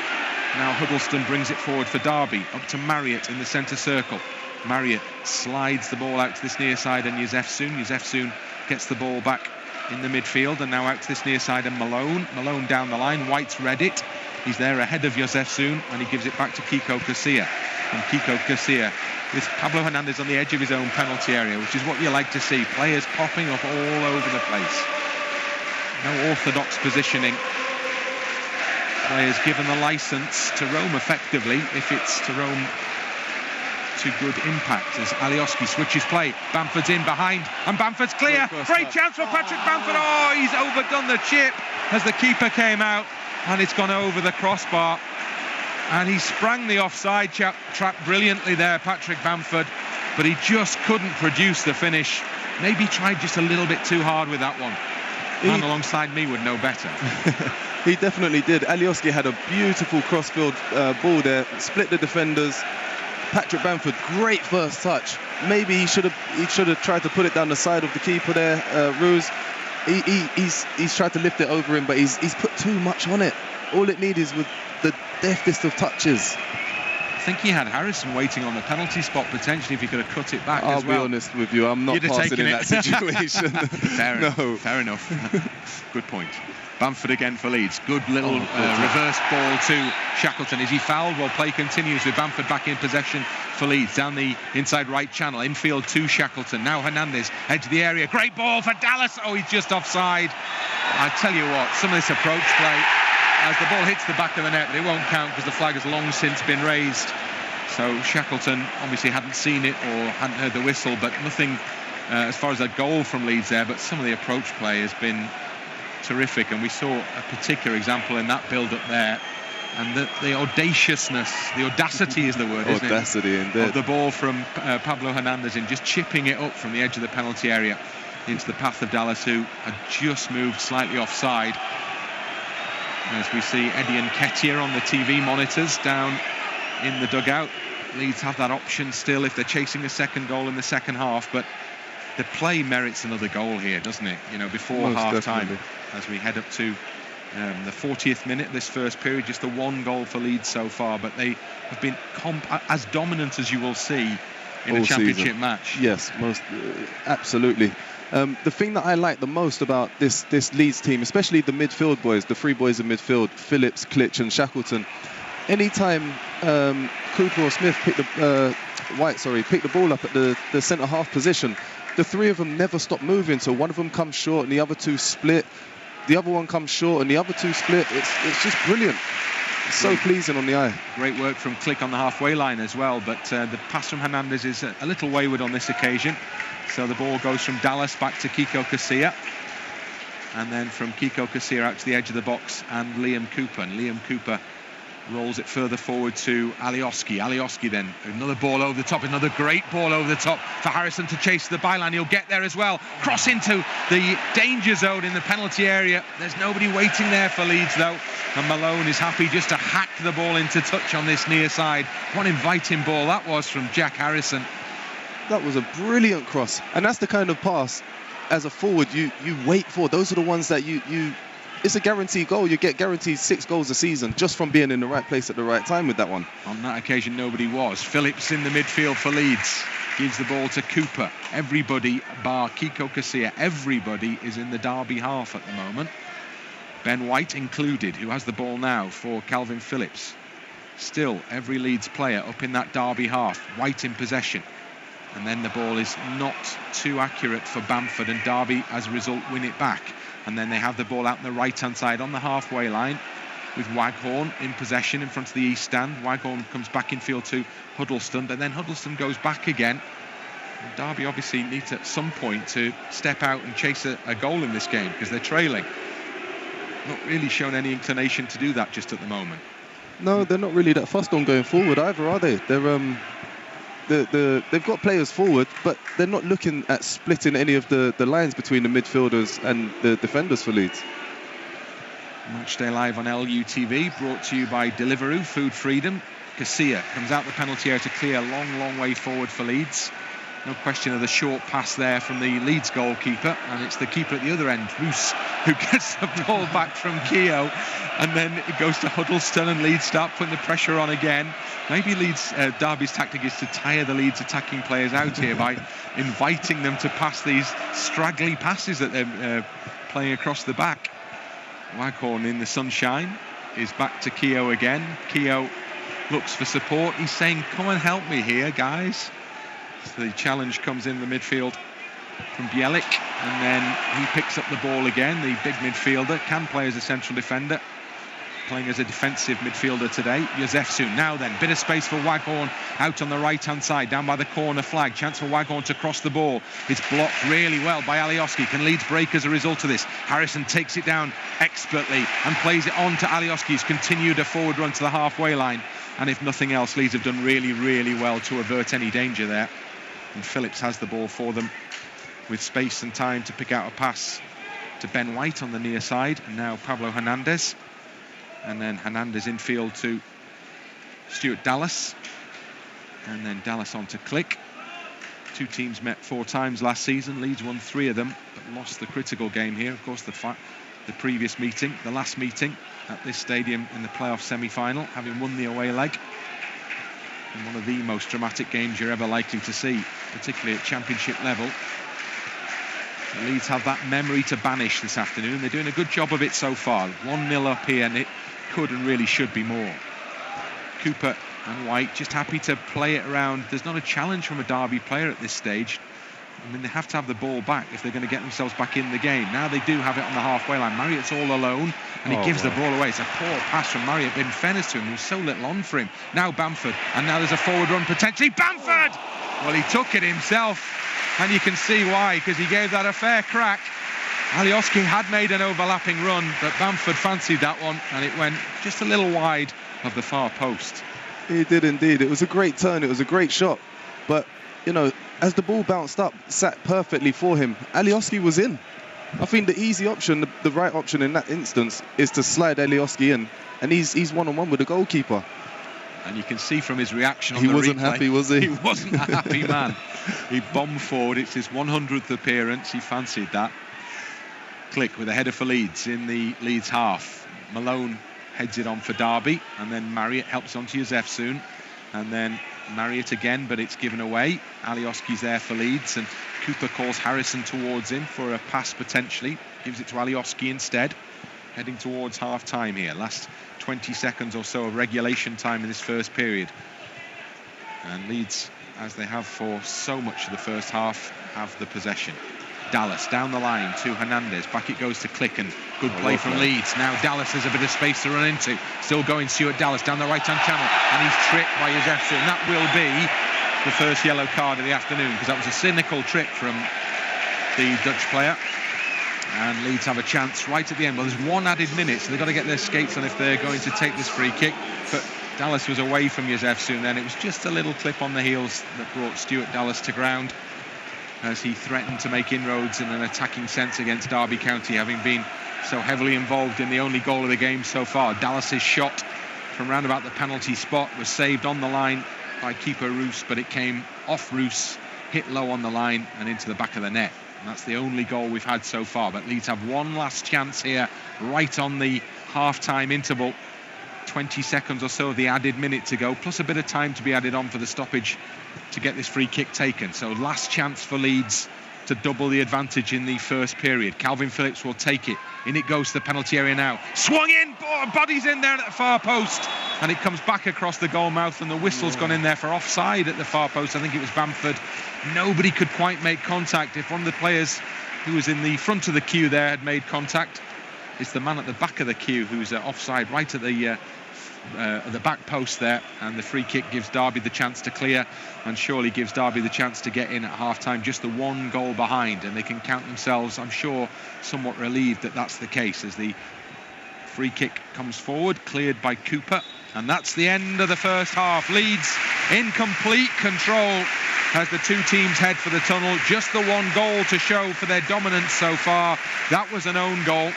G: Now Huddlestone brings it forward for Derby, up to Marriott in the centre circle. Marriott slides the ball out to this near side, and Yusefsoon gets the ball back in the midfield, and now out to this near side, and Malone down the line. White's read it. He's there ahead of Yusefsoon, and he gives it back to Keogh Casilla. And Keogh Casilla with Pablo Hernández on the edge of his own penalty area, which is what you like to see. Players popping up all over the place. No orthodox positioning. Players given the licence to roam effectively, if it's to roam to good impact, as Alioski switches play. Bamford's in behind, and Bamford's clear. Great chance for Patrick Bamford. Oh, he's overdone the chip as the keeper came out, and it's gone over the crossbar. And he sprang the offside trap brilliantly there, Patrick Bamford, but he just couldn't produce the finish. Maybe tried just a little bit too hard with that one. Man alongside me would know better.
H: He definitely did. Alioski had a beautiful crossfield ball there, split the defenders. Patrick Bamford, great first touch. Maybe he should have tried to put it down the side of the keeper there, Roos. He's tried to lift it over him, but he's put too much on it. All it needs is with the deftest of touches.
G: I think he had Harrison waiting on the penalty spot potentially if he could have cut it back as well.
H: I'll be honest with you, I'm not passing in that situation.
G: Fair enough. Good point. Bamford again for Leeds. Good little reverse ball to Shackleton. Is he fouled? Well, play continues with Bamford back in possession for Leeds. Down the inside right channel. Infield to Shackleton. Now Hernández, edge of the area. Great ball for Dallas. Oh, he's just offside. I tell you what, some of this approach play, as the ball hits the back of the net, but it won't count because the flag has long since been raised. So Shackleton obviously hadn't seen it or hadn't heard the whistle, but nothing as far as a goal from Leeds there. But some of the approach play has been terrific, and we saw a particular example in that build-up there, and the audaciousness, the audacity is the word, isn't it?
H: Audacity, indeed.
G: Of the ball from Pablo Hernández, in just chipping it up from the edge of the penalty area into the path of Dallas, who had just moved slightly offside. As we see Eddie Nketiah on the TV monitors down in the dugout. Leeds have that option still if they're chasing a second goal in the second half, but the play merits another goal here, doesn't it? You know, before half-time, as we head up to the 40th minute of this first period. Just the one goal for Leeds so far, but they have been as dominant as you will see in a championship match.
H: Yes, most absolutely. The thing that I like the most about this Leeds team, especially the midfield boys, the three boys in midfield, Phillips, Klich and Shackleton, anytime Cooper or Smith pick the ball up at the centre-half position, the three of them never stop moving. So one of them comes short and the other two split. The other one comes short and the other two split. It's just brilliant. It's so pleasing on the eye.
G: Great work from Klich on the halfway line as well, but the pass from Hernández is a little wayward on this occasion. So the ball goes from Dallas back to Keogh Casilla, and then from Keogh Casilla out to the edge of the box and Liam Cooper. And Liam Cooper rolls it further forward to Alioski. Alioski then, another ball over the top, another great ball over the top for Harrison to chase the byline. He'll get there as well. Cross into the danger zone in the penalty area. There's nobody waiting there for Leeds though. And Malone is happy just to hack the ball into touch on this near side. What an inviting ball that was from Jack Harrison.
H: That was a brilliant cross. And that's the kind of pass, as a forward, you wait for. Those are the ones that you it's a guaranteed goal. You get guaranteed 6 goals a season just from being in the right place at the right time with that one.
G: On that occasion, nobody was. Phillips in the midfield for Leeds. Gives the ball to Cooper. Everybody, bar Kiko Casilla, everybody is in the Derby half at the moment. Ben White included, who has the ball now for Calvin Phillips. Still, every Leeds player up in that Derby half. White in possession. And then the ball is not too accurate for Bamford, and Derby, as a result, win it back. And then they have the ball out on the right-hand side on the halfway line with Waghorn in possession in front of the east stand. Waghorn comes back in field to Huddlestone, but then Huddlestone goes back again. And Derby obviously needs at some point to step out and chase a goal in this game because they're trailing. Not really shown any inclination to do that just at the moment.
H: No, they're not really that fussed on going forward either, are they? They've got players forward, but they're not looking at splitting any of the lines between the midfielders and the defenders for Leeds.
G: Matchday Live on LUTV, brought to you by Deliveroo, Food Freedom. Casilla comes out the penalty area to clear a long way forward for Leeds. No question of the short pass there from the Leeds goalkeeper, and it's the keeper at the other end, Roos, who gets the ball back from Keogh, and then it goes to Huddlestone, and Leeds start putting the pressure on again. Maybe Derby's tactic is to tire the Leeds attacking players out here by inviting them to pass these straggly passes that they're playing across the back. Waghorn in the sunshine is back to Keogh again. Keogh looks for support. He's saying, come and help me here, guys. So the challenge comes in the midfield from Bielik, and then he picks up the ball again. The big midfielder can play as a central defender, playing as a defensive midfielder today. Yosefsoon now then, bit of space for Waghorn out on the right-hand side, down by the corner flag. Chance for Waghorn to cross the ball. It's blocked really well by Alioski. Can Leeds break as a result of this? Harrison takes it down expertly and plays it on to Alioski, who's continued a forward run to the halfway line. And if nothing else, Leeds have done really well to avert any danger there. And Phillips has the ball for them with space and time to pick out a pass to Ben White on the near side, and now Pablo Hernández. And then Hernández infield to Stuart Dallas, and then Dallas on to Klich. Two teams met 4 times last season. Leeds won 3 of them, but lost the critical game here. Of course, the previous meeting, the last meeting at this stadium in the playoff semi-final, having won the away leg. And one of the most dramatic games you're ever likely to see, particularly at championship level. The Leeds have that memory to banish this afternoon. They're doing a good job of it so far. 1-0 up here, and it could and really should be more. Cooper and White just happy to play it around. There's not a challenge from a Derby player at this stage. I mean, they have to have the ball back if they're going to get themselves back in the game. Now they do have it on the halfway line. Marriott's all alone, and he gives the ball away. It's a poor pass from Marriott, but in fairness to him, there's so little on for him. Now Bamford, and now there's a forward run potentially. Bamford! Well, he took it himself, and you can see why, because he gave that a fair crack. Alioski had made an overlapping run, but Bamford fancied that one, and it went just a little wide of the far post.
H: He did indeed. It was a great turn. It was a great shot. But, you know, as the ball bounced up, sat perfectly for him, Alioski was in. I think the easy option, the right option in that instance, is to slide Alioski in, and he's one-on-one with the goalkeeper.
G: And you can see from his reaction on the replay.
H: He wasn't happy, was he?
G: He wasn't a happy man. He bombed forward. It's his 100th appearance. He fancied that. Klich with a header for Leeds in the Leeds half. Malone heads it on for Derby, and then Marriott helps on to Yosefsoon, and then Marriott again, but it's given away. Alioski's there for Leeds, and Cooper calls Harrison towards him for a pass potentially. Gives it to Alioski instead. Heading towards half-time here. Last 20 seconds or so of regulation time in this first period. And Leeds, as they have for so much of the first half, have the possession. Dallas down the line to Hernández. Back it goes to Klich, and good play from Leeds. Now Dallas has a bit of space to run into. Still going Stuart Dallas down the right-hand channel, and he's tripped by Yosefsoon. That will be the first yellow card of the afternoon, because that was a cynical trick from the Dutch player. And Leeds have a chance right at the end. Well, there's 1 added minute, so they've got to get their skates on if they're going to take this free kick. But Dallas was away from Joseph soon then. It was just a little clip on the heels that brought Stuart Dallas to ground as he threatened to make inroads in an attacking sense against Derby County, having been so heavily involved in the only goal of the game so far. Dallas's shot from round about the penalty spot was saved on the line by keeper Roos, but it came off Roos, hit Lowe on the line and into the back of the net. And that's the only goal we've had so far. But Leeds have one last chance here, right on the half-time interval. 20 seconds or so of the added minute to go, plus a bit of time to be added on for the stoppage to get this free kick taken. So last chance for Leeds to double the advantage in the first period. Calvin Phillips will take it. In it goes to the penalty area now. Swung in, body's in there at the far post. And it comes back across the goal mouth, and the whistle's gone in there for offside at the far post. I think it was Bamford. Nobody could quite make contact. If one of the players who was in the front of the queue there had made contact, it's the man at the back of the queue who's offside right at the back post there, and the free kick gives Derby the chance to clear, and surely gives Derby the chance to get in at half-time, just the 1 goal behind, and they can count themselves, I'm sure, somewhat relieved that that's the case, as the free kick comes forward, cleared by Cooper, and that's the end of the first half. Leeds in complete control as the two teams head for the tunnel. Just the 1 goal to show for their dominance so far. That was an own goal.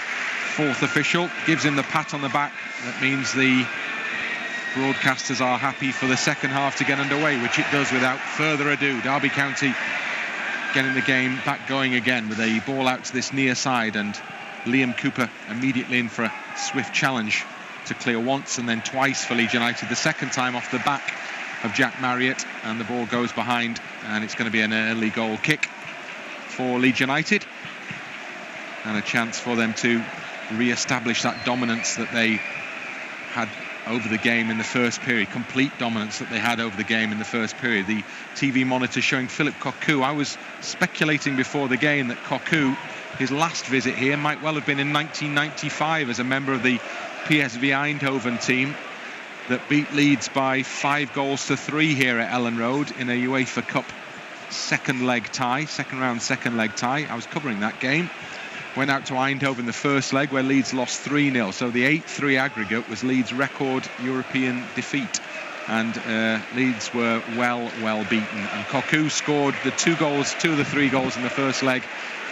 G: Fourth official gives him the pat on the back. That means the broadcasters are happy for the second half to get underway, which it does without further ado. Derby County getting the game back going again with a ball out to this near side, and Liam Cooper immediately in for a swift challenge to clear once and then twice for Leeds United. The second time off the back of Jack Marriott, and the ball goes behind, and it's going to be an early goal kick for Leeds United, and a chance for them to re-establish that dominance that they had over the game in the first period, complete dominance that they had over the game in the first period. The TV monitor showing Philip Cocu. I was speculating before the game that Cocu, his last visit here might well have been in 1995 as a member of the PSV Eindhoven team that beat Leeds by 5-3 here at Elland Road in a UEFA Cup second round second leg tie. I was covering that game. Went out to Eindhoven the first leg where Leeds lost 3-0. So the 8-3 aggregate was Leeds' record European defeat. And Leeds were well beaten. And Cocu scored the 2 of the 3 goals in the first leg.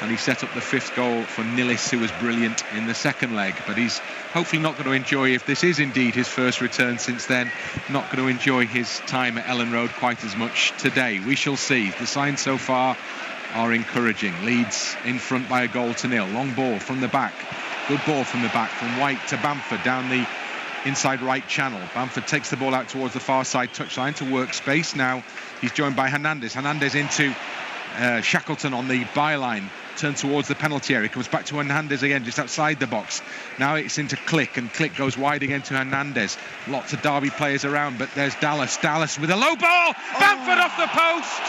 G: And he set up the 5th goal for Nillis, who was brilliant in the second leg. But he's hopefully not going to enjoy, if this is indeed his first return since then, not going to enjoy his time at Elland Road quite as much today. We shall see. The signs so far are encouraging. Leeds in front by 1-0. Long ball from the back. Good ball from the back from White to Bamford down the inside right channel. Bamford takes the ball out towards the far side touchline to work space. Now he's joined by Hernández. Hernández into Shackleton on the byline. Turns towards the penalty area. Comes back to Hernández again, just outside the box. Now it's into Klich, and Klich goes wide again to Hernández. Lots of Derby players around, but there's Dallas. Dallas with a low ball. Bamford off the post.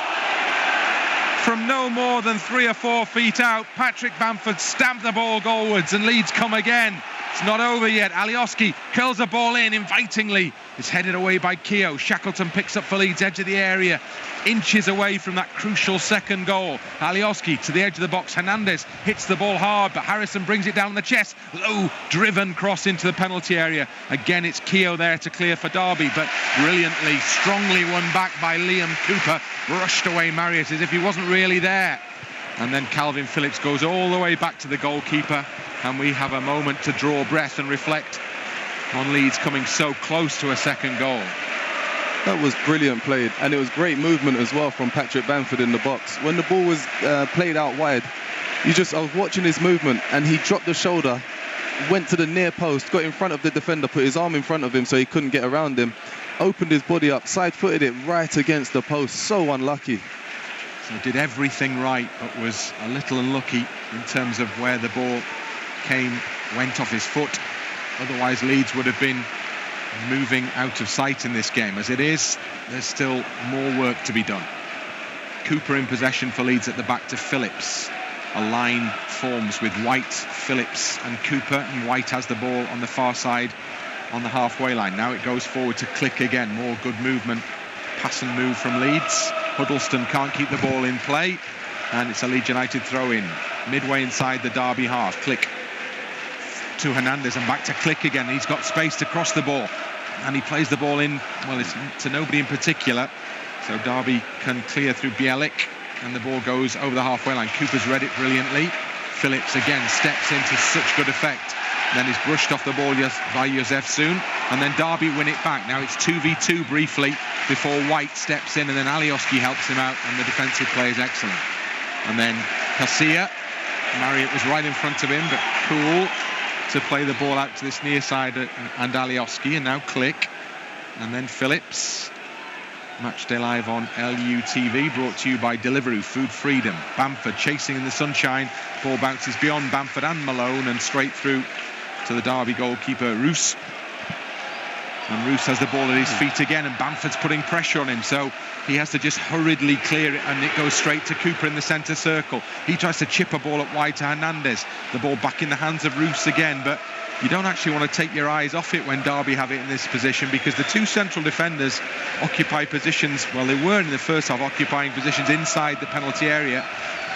G: From no more than 3 or 4 feet out, Patrick Bamford stamped the ball goalwards, and Leeds come again. It's not over yet. Alioski curls the ball in invitingly. It's headed away by Keogh. Shackleton picks up for Leeds, edge of the area, inches away from that crucial second goal. Alioski to the edge of the box. Hernández hits the ball hard, but Harrison brings it down the chest. Lowe driven cross into the penalty area. Again, it's Keogh there to clear for Derby, but brilliantly, strongly won back by Liam Cooper. Brushed away Marriott as if he wasn't really there. And then Calvin Phillips goes all the way back to the goalkeeper, and we have a moment to draw breath and reflect on Leeds coming so close to a second goal.
H: That was brilliant played, and it was great movement as well from Patrick Bamford in the box. When the ball was played out wide, I was watching his movement, and he dropped the shoulder, went to the near post, got in front of the defender, put his arm in front of him so he couldn't get around him, opened his body up, side-footed it right against the post. So unlucky.
G: So did everything right, but was a little unlucky in terms of where the ball went off his foot. Otherwise Leeds would have been moving out of sight in this game. As it is, there's still more work to be done. Cooper in possession for Leeds at the back to Phillips. A line forms with White, Phillips and Cooper, and White has the ball on the far side on the halfway line. Now it goes forward to Klich again. More good movement, pass and move from Leeds. Huddlestone can't keep the ball in play, and it's a Leeds United throw in. midway inside the Derby half. Klich to Hernández and back to Klich again. He's got space to cross the ball, and he plays the ball in, well, it's to nobody in particular, so Derby can clear through Bielik, and the ball goes over the halfway line. Cooper's read it brilliantly. Phillips again steps into such good effect, then is brushed off the ball by Josefsohn, and then Derby win it back. Now it's 2v2 briefly before White steps in, and then Alioski helps him out, and the defensive play is excellent. And then Casilla, Marriott was right in front of him, but cool to play the ball out to this near side, and Alioski, and now Klich, and then Phillips. Matchday Live on LUTV, brought to you by Deliveroo, Food Freedom. Bamford chasing in the sunshine, ball bounces beyond Bamford and Malone and straight through to the Derby goalkeeper Roos, and Roos has the ball at his feet again, and Bamford's putting pressure on him, so he has to just hurriedly clear it, and it goes straight to Cooper in the centre circle. He tries to chip a ball up wide to Hernández, the ball back in the hands of Roos again, but you don't actually want to take your eyes off it when Derby have it in this position, because the two central defenders occupy positions, well, they were in the first half occupying positions inside the penalty area,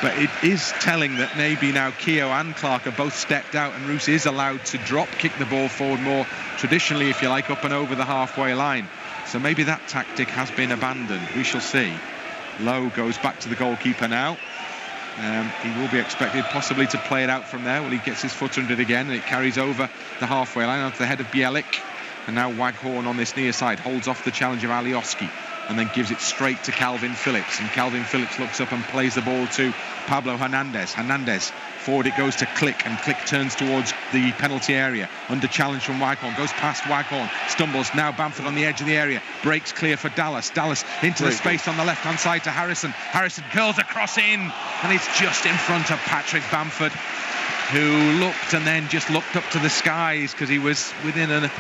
G: but it is telling that maybe now Keogh and Clarke have both stepped out, and Roos is allowed to drop kick the ball forward more traditionally, if you like, up and over the halfway line. So maybe that tactic has been abandoned. We shall see. Lowe goes back to the goalkeeper now. He will be expected possibly to play it out from there. Well, he gets his foot under it again, and it carries over the halfway line onto the head of Bielik. And now Waghorn on this near side holds off the challenge of Alioski, and then gives it straight to Calvin Phillips, and Calvin Phillips looks up and plays the ball to Pablo Hernández. Hernández forward, it goes to Klich, and Klich turns towards the penalty area under challenge from Waghorn, goes past Waghorn, stumbles, now Bamford on the edge of the area, breaks clear for Dallas into the space on the left hand side to Harrison curls across in, and it's just in front of Patrick Bamford, who looked and then just looked up to the skies, because he was within a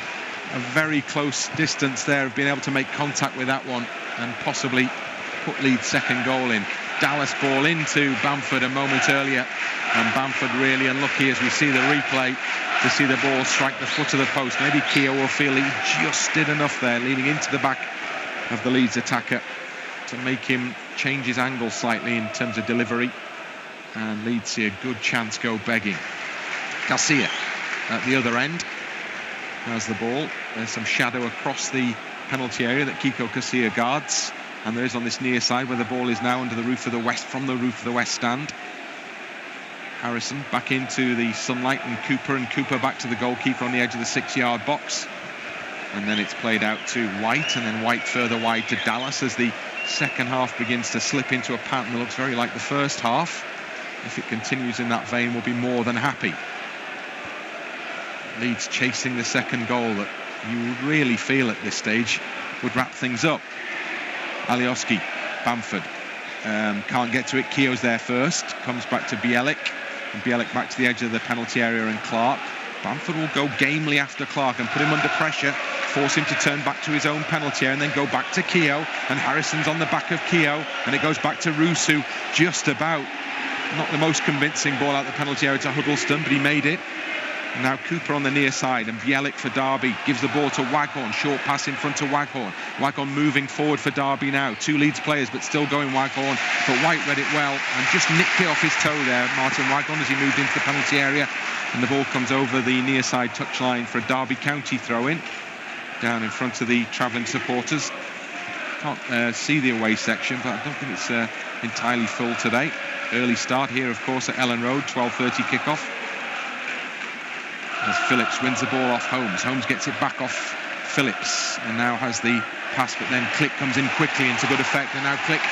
G: very close distance there of being able to make contact with that one and possibly put Leeds' second goal in. Dallas ball into Bamford a moment earlier, and Bamford really unlucky, as we see the replay, to see the ball strike the foot of the post. Maybe Keogh will feel he just did enough there, leading into the back of the Leeds attacker, to make him change his angle slightly in terms of delivery, and Leeds see a good chance go begging. Casilla at the other end has the ball. There's some shadow across the penalty area that Kiko Casilla guards, and there is on this near side where the ball is now under the roof of the west, from the roof of the west stand. Harrison back into the sunlight, and Cooper back to the goalkeeper on the edge of the 6-yard box, and then it's played out to White, and then White further wide to Dallas as the second half begins to slip into a pattern that looks very like the first half. If it continues in that vein, we'll be more than happy. Leeds chasing the second goal that you really feel at this stage would wrap things up. Alioski, Bamford can't get to it. Keogh's there first, comes back to Bielik, and Bielik back to the edge of the penalty area, and Clarke. Bamford will go gamely after Clarke and put him under pressure, force him to turn back to his own penalty area, and then go back to Keogh, and Harrison's on the back of Keogh, and it goes back to Roos, who just about, not the most convincing ball out the penalty area to Huddlestone, but he made it. Now Cooper on the near side, and Bielik for Derby gives the ball to Waghorn, short pass in front to Waghorn. Waghorn moving forward for Derby now, two Leeds players but still going Waghorn, but White read it well and just nicked it off his toe there, Martin Waghorn, as he moved into the penalty area, and the ball comes over the near side touchline for a Derby County throw-in down in front of the travelling supporters. Can't see the away section, but I don't think it's entirely full today. Early start here, of course, at Elland Road, 12:30 kickoff. As Phillips wins the ball off Holmes. Holmes gets it back off Phillips, and now has the pass, but then Klich comes in quickly into good effect, and now Klich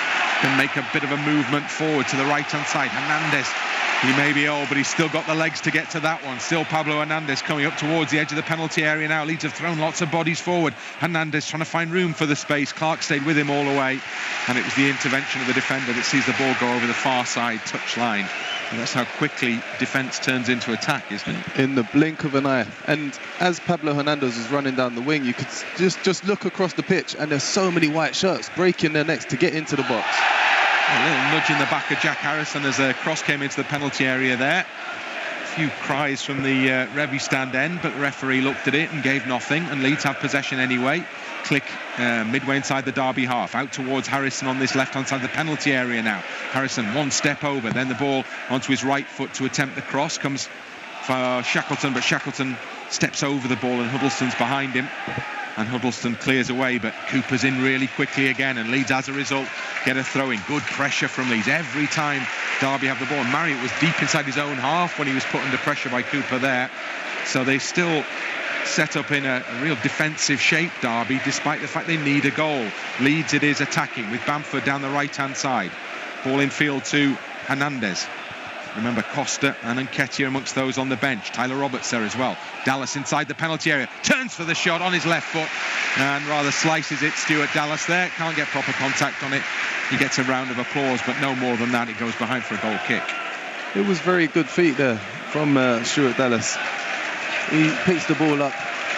G: can make a bit of a movement forward to the right-hand side. Hernández, he may be old, but he's still got the legs to get to that one. Still Pablo Hernández coming up towards the edge of the penalty area now. Leeds have thrown lots of bodies forward. Hernández trying to find room for the space. Clarke stayed with him all the way, and it was the intervention of the defender that sees the ball go over the far side touchline. And that's how quickly defence turns into attack, isn't it?
H: In the blink of an eye. And as Pablo Hernández was running down the wing, you could just look across the pitch, and there's so many white shirts breaking their necks to get into the box.
G: A little nudge in the back of Jack Harrison as a cross came into the penalty area there. A few cries from the Revy stand end, but the referee looked at it and gave nothing, and Leeds have possession anyway. Klich midway inside the Derby half, out towards Harrison on this left-hand side of the penalty area now. Harrison one step over, then the ball onto his right foot to attempt the cross. Comes for Shackleton, but Shackleton steps over the ball and Huddlestone's behind him. And Huddlestone clears away, but Cooper's in really quickly again, and Leeds, as a result, get a throw-in. Good pressure from Leeds every time Derby have the ball. Marriott was deep inside his own half when he was put under pressure by Cooper there. So they still set up in a real defensive shape, Derby, despite the fact they need a goal. Leeds it is attacking with Bamford down the right-hand side. Ball in field to Hernández. Remember Costa and Nketiah amongst those on the bench. Tyler Roberts there as well. Dallas inside the penalty area. Turns for the shot on his left foot and rather slices it. Stuart Dallas there. Can't get proper contact on it. He gets a round of applause, but no more than that. It goes behind for a goal kick.
H: It was very good feet there from Stuart Dallas. He picks the ball up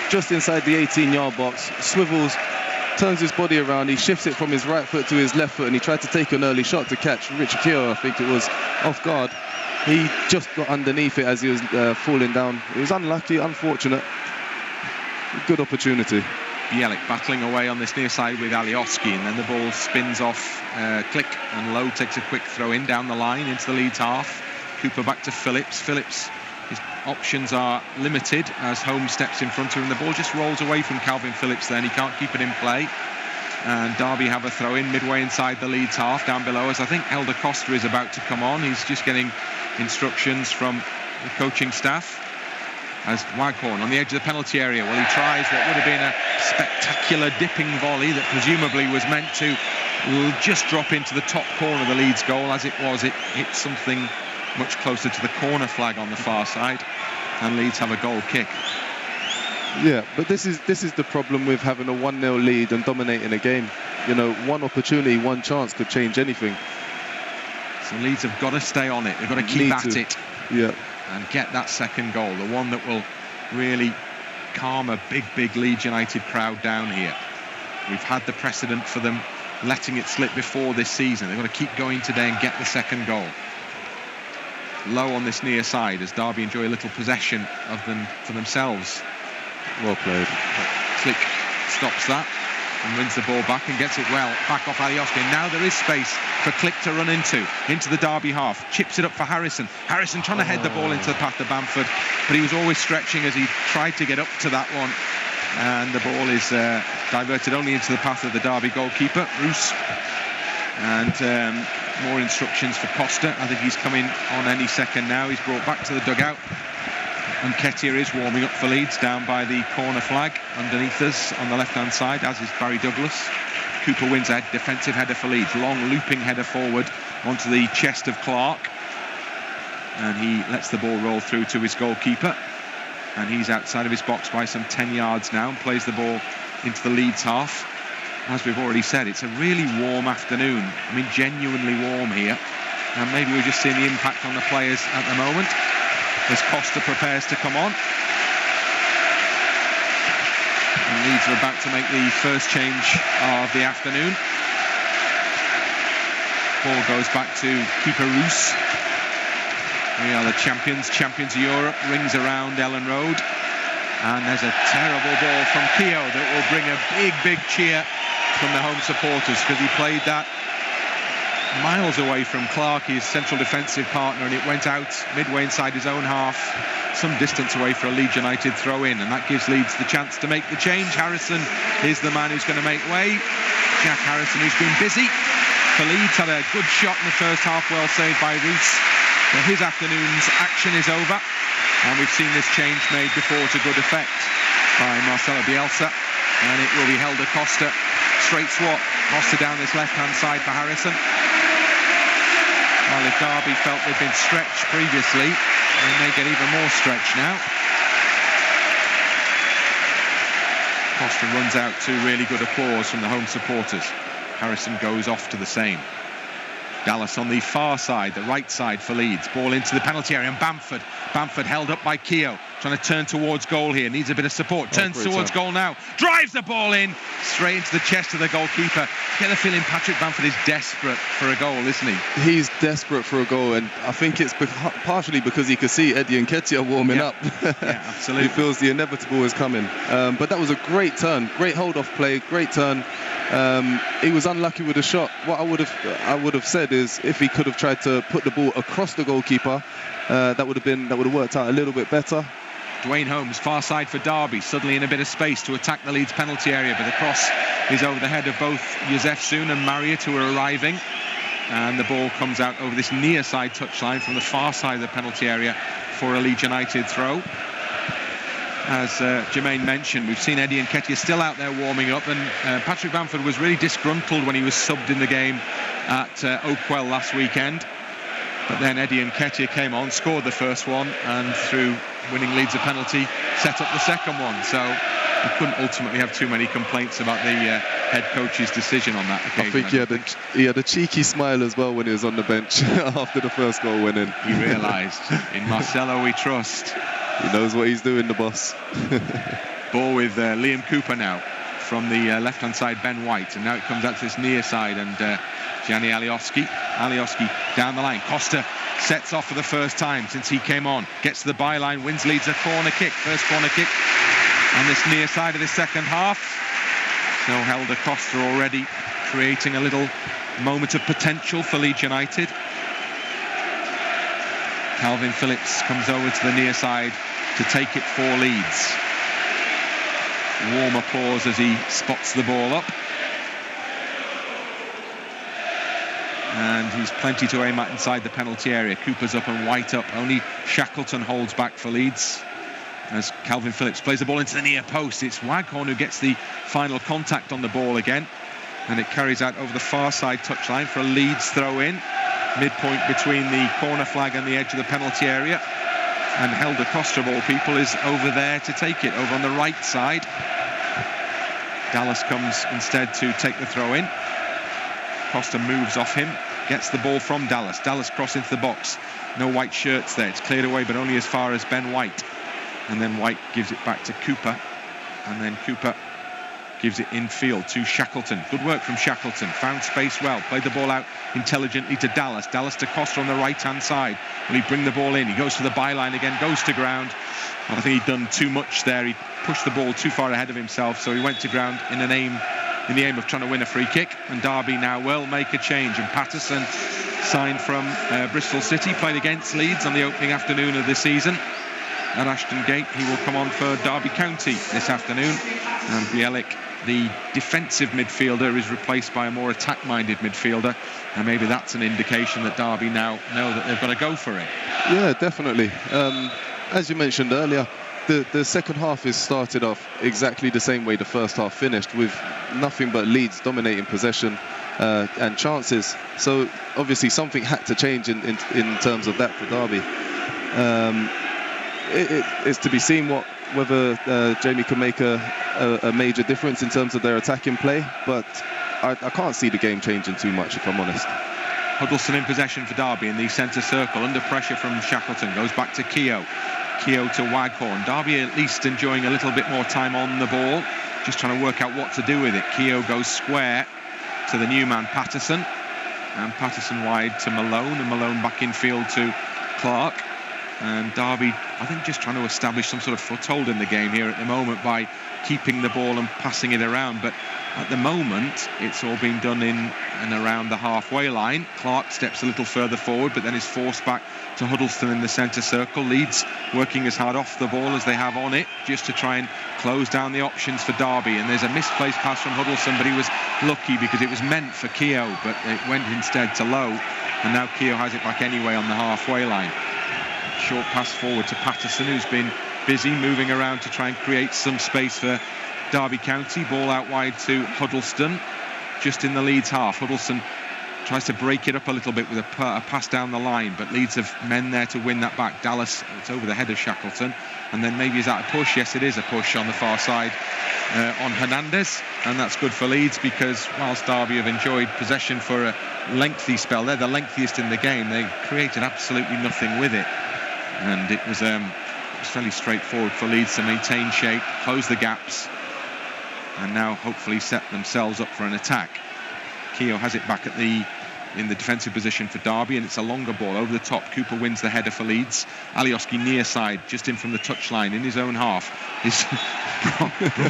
H: just inside the 18-yard box, swivels, turns his body around, he shifts it from his right foot to his left foot, and he tried to take an early shot to catch Richard Keogh, I think it was, off guard. He just got underneath it as he was falling down. It was unlucky, unfortunate. Good opportunity.
G: Bielik battling away on this near side with Alioski, and then the ball spins off Klich, and Lowe takes a quick throw in down the line into the Leeds half. Cooper back to Phillips. Phillips, his options are limited as Holmes steps in front of him. The ball just rolls away from Calvin Phillips then. He can't keep it in play. And Derby have a throw in midway inside the Leeds half down below us. I think Hélder Costa is about to come on. He's just getting instructions from the coaching staff. As Waghorn on the edge of the penalty area, well, he tries what would have been a spectacular dipping volley that presumably was meant to just drop into the top corner of the Leeds goal. As it was, it hit something much closer to the corner flag on the far side, and Leeds have a goal kick.
H: Yeah, but this is the problem with having a 1-0 lead and dominating a game. You know, one opportunity, one chance could change anything.
G: So Leeds have got to stay on it. They've got to keep at it.
H: Yeah.
G: And get that second goal, the one that will really calm a big Leeds United crowd down here. We've had the precedent for them letting it slip before this season. They've got to keep going today and get the second goal. Low on this near side as Derby enjoy a little possession of them for themselves.
H: Well played.
G: Klich stops that and wins the ball back and gets it well back off Alioski. And now there is space for Klich to run into the Derby half. Chips it up for Harrison. Harrison trying to head the ball into the path of Bamford, but he was always stretching as he tried to get up to that one. And the ball is diverted only into the path of the Derby goalkeeper, Roos. And more instructions for Costa. I think he's coming on any second now. He's brought back to the dugout. Nketiah is warming up for Leeds down by the corner flag underneath us on the left-hand side, as is Barry Douglas. Cooper wins a defensive header for Leeds. Long looping header forward onto the chest of Clarke. And he lets the ball roll through to his goalkeeper. And he's outside of his box by some 10 yards now and plays the ball into the Leeds half. As we've already said, it's a really warm afternoon. I mean, genuinely warm here. And maybe we're just seeing the impact on the players at the moment as Costa prepares to come on. And Leeds are about to make the first change of the afternoon. Ball goes back to keeper Roos. We are the champions of Europe. Rings around Elland Road. And there's a terrible ball from Keogh that will bring a big cheer from the home supporters, because he played that miles away from Clarke, his central defensive partner, and it went out midway inside his own half, some distance away for a Leeds United throw-in, and that gives Leeds the chance to make the change. Harrison is the man who's going to make way. Jack Harrison, who's been busy for Leeds, had a good shot in the first half, well saved by Roos. But his afternoon's action is over, and we've seen this change made before to good effect by Marcelo Bielsa, and it will be Hélder Costa. Straight swap, Costa down this left-hand side for Harrison. Well, if Derby felt they'd been stretched previously, they may get even more stretched now. Costa runs out to really good applause from the home supporters. Harrison goes off to the same. Dallas on the far side, the right side for Leeds. Ball into the penalty area, and Bamford held up by Keogh, trying to turn towards goal here, needs a bit of support, turns towards goal now, drives the ball in, straight into the chest of the goalkeeper. get the feeling Patrick Bamford is desperate for a goal, isn't he?
H: He's desperate for a goal, and I think it's partially because he could see Eddie Nketiah warming up.
G: Yeah, absolutely.
H: He feels the inevitable is coming. But that was a great turn, great hold-off play, great turn. He was unlucky with a shot. What I would have said is if he could have tried to put the ball across the goalkeeper, that would have worked out a little bit better.
G: Dwayne Holmes, far side for Derby, suddenly in a bit of space to attack the Leeds penalty area, but the cross is over the head of both Josef Soon and Marriott, who are arriving, and the ball comes out over this near side touchline from the far side of the penalty area for a Leeds United throw. As Jermaine mentioned, we've seen Eddie Nketiah still out there warming up, and Patrick Bamford was really disgruntled when he was subbed in the game at Oakwell last weekend. But then Eddie Nketiah came on, scored the first one, and through winning Leeds a penalty, set up the second one. So he couldn't ultimately have too many complaints about the head coach's decision on that occasion.
H: I think he had a cheeky smile as well when he was on the bench after the first goal went in.
G: He realised, in Marcelo we trust.
H: He knows what he's doing, the boss.
G: Ball with Liam Cooper now from the left-hand side, Ben White, and now it comes out to this near side, and Gianni Alioski down the line. Costa sets off for the first time since he came on, gets to the byline, wins Leeds a corner kick, first corner kick on this near side of the second half. So Hélder Costa already creating a little moment of potential for Leeds United. Calvin Phillips comes over to the near side to take it for Leeds. Warm applause as he spots the ball up. And he's plenty to aim at inside the penalty area. Cooper's up and White up. Only Shackleton holds back for Leeds as Calvin Phillips plays the ball into the near post. It's Waghorn who gets the final contact on the ball again, and it carries out over the far side touchline for a Leeds throw-in, midpoint between the corner flag and the edge of the penalty area. And Hélder Costa, of all people, is over there to take it, over on the right side. Dallas comes instead to take the throw-in. Costa moves off him, gets the ball from Dallas. Dallas cross into the box. No white shirts there. It's cleared away, but only as far as Ben White. And then White gives it back to Cooper. And then Cooper gives it infield to Shackleton. Good work from Shackleton. Found space well. Played the ball out intelligently to Dallas. Dallas to Costa on the right-hand side. Will he bring the ball in? He goes to the byline again, goes to ground. I think he'd done too much there. He pushed the ball too far ahead of himself, so he went to ground in the aim of trying to win a free kick. And Derby now will make a change. And Paterson, signed from Bristol City, played against Leeds on the opening afternoon of the season at Ashton Gate. He will come on for Derby County this afternoon. And Bielik, the defensive midfielder, is replaced by a more attack-minded midfielder. And maybe that's an indication that Derby now know that they've got to go for it.
H: Yeah, definitely. As you mentioned earlier, the second half is started off exactly the same way the first half finished, with nothing but Leeds dominating possession and chances. So obviously something had to change in terms of that for Derby. It's to be seen whether Jamie can make a major difference in terms of their attacking play, but I can't see the game changing too much, if I'm honest.
G: Huddlestone in possession for Derby in the centre circle, under pressure from Shackleton, goes back to Keogh. Keogh to Waghorn. Derby at least enjoying a little bit more time on the ball, just trying to work out what to do with it. Keogh goes square to the new man Paterson, and Paterson wide to Malone, and Malone back in field to Clarke. And Derby, I think, just trying to establish some sort of foothold in the game here at the moment by keeping the ball and passing it around. But at the moment, it's all been done in and around the halfway line. Clarke steps a little further forward, but then is forced back to Huddlestone in the centre circle. Leeds working as hard off the ball as they have on it, just to try and close down the options for Derby. And there's a misplaced pass from Huddlestone, but he was lucky because it was meant for Keogh, but it went instead to Lowe. And now Keogh has it back anyway on the halfway line. Short pass forward to Paterson, who's been busy moving around to try and create some space for Derby County. Ball out wide to Huddlestone, just in the Leeds half. Huddlestone tries to break it up a little bit with a pass down the line, but Leeds have men there to win that back. Dallas, it's over the head of Shackleton, and then maybe is that a push? Yes, it is a push on the far side on Hernández, and that's good for Leeds, because whilst Derby have enjoyed possession for a lengthy spell, they're the lengthiest in the game, they created absolutely nothing with it. And it was fairly straightforward for Leeds to maintain shape, close the gaps, and now hopefully set themselves up for an attack. Keogh has it back in the defensive position for Derby, and it's a longer ball over the top. Cooper wins the header for Leeds. Alioski near side, just in from the touchline in his own half, is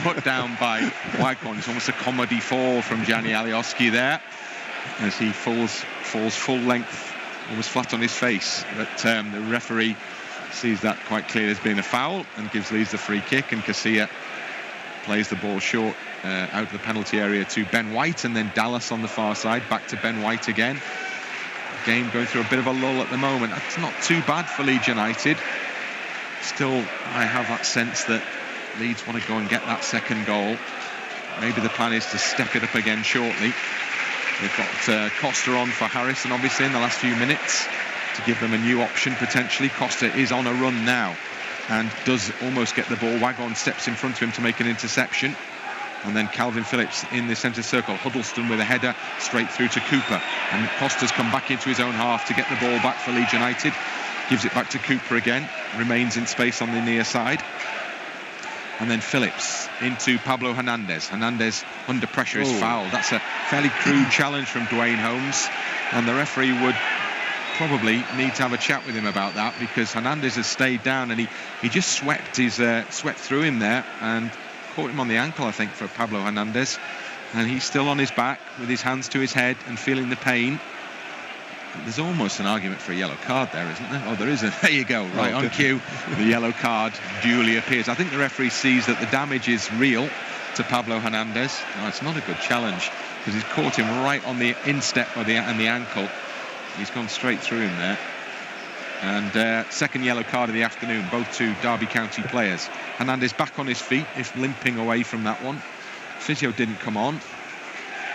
G: brought down by Waghorn. It's almost a comedy fall from Gianni Alioski there, as he falls full length, almost flat on his face. But the referee sees that quite clearly as being a foul and gives Leeds the free kick, and Casilla plays the ball short out of the penalty area to Ben White, and then Dallas on the far side, back to Ben White again. Game going through a bit of a lull at the moment. It's not too bad for Leeds United. Still, I have that sense that Leeds want to go and get that second goal. Maybe the plan is to step it up again shortly. They've got Costa on for Harrison, obviously, in the last few minutes to give them a new option potentially. Costa is on a run now and does almost get the ball. Waghorn steps in front of him to make an interception. And then Calvin Phillips in the centre circle. Huddlestone with a header straight through to Cooper. And Costa's come back into his own half to get the ball back for Leeds United. Gives it back to Cooper again. Remains in space on the near side. And then Phillips into Pablo Hernández. Hernández under pressure is fouled. That's a fairly crude challenge from Dwayne Holmes. And the referee would probably need to have a chat with him about that, because Hernández has stayed down and he just swept through him there and caught him on the ankle, I think, for Pablo Hernández, and he's still on his back with his hands to his head and feeling the pain. There's almost an argument for a yellow card there, isn't there? Oh, there is. There you go. Right, on cue, the yellow card duly appears. I think the referee sees that the damage is real to Pablo Hernández. No, it's not a good challenge, because he's caught him right on the instep and the ankle. He's gone straight through him there. And second yellow card of the afternoon, both to Derby County players. Hernández back on his feet, if limping away from that one. Physio didn't come on.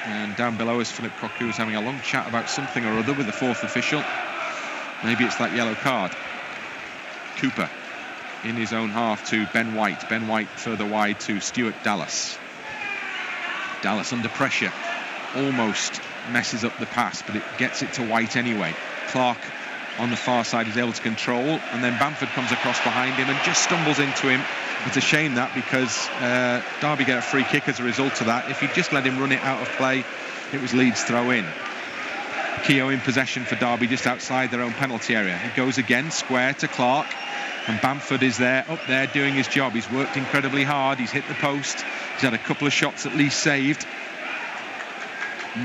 G: And down below us, Philip Cocu was having a long chat about something or other with the fourth official. Maybe it's that yellow card. Cooper in his own half to Ben White. Ben White further wide to Stuart Dallas. Dallas under pressure. Almost messes up the pass, but it gets it to White anyway. Clarke on the far side is able to control, and then Bamford comes across behind him and just stumbles into him. It's a shame that, because Derby get a free kick as a result of that. If you just let him run it out of play, it was Leeds throw in. Keogh in possession for Derby just outside their own penalty area. He goes again square to Clarke, and Bamford is there, up there doing his job. He's worked incredibly hard. He's hit the post. He's had a couple of shots at least saved.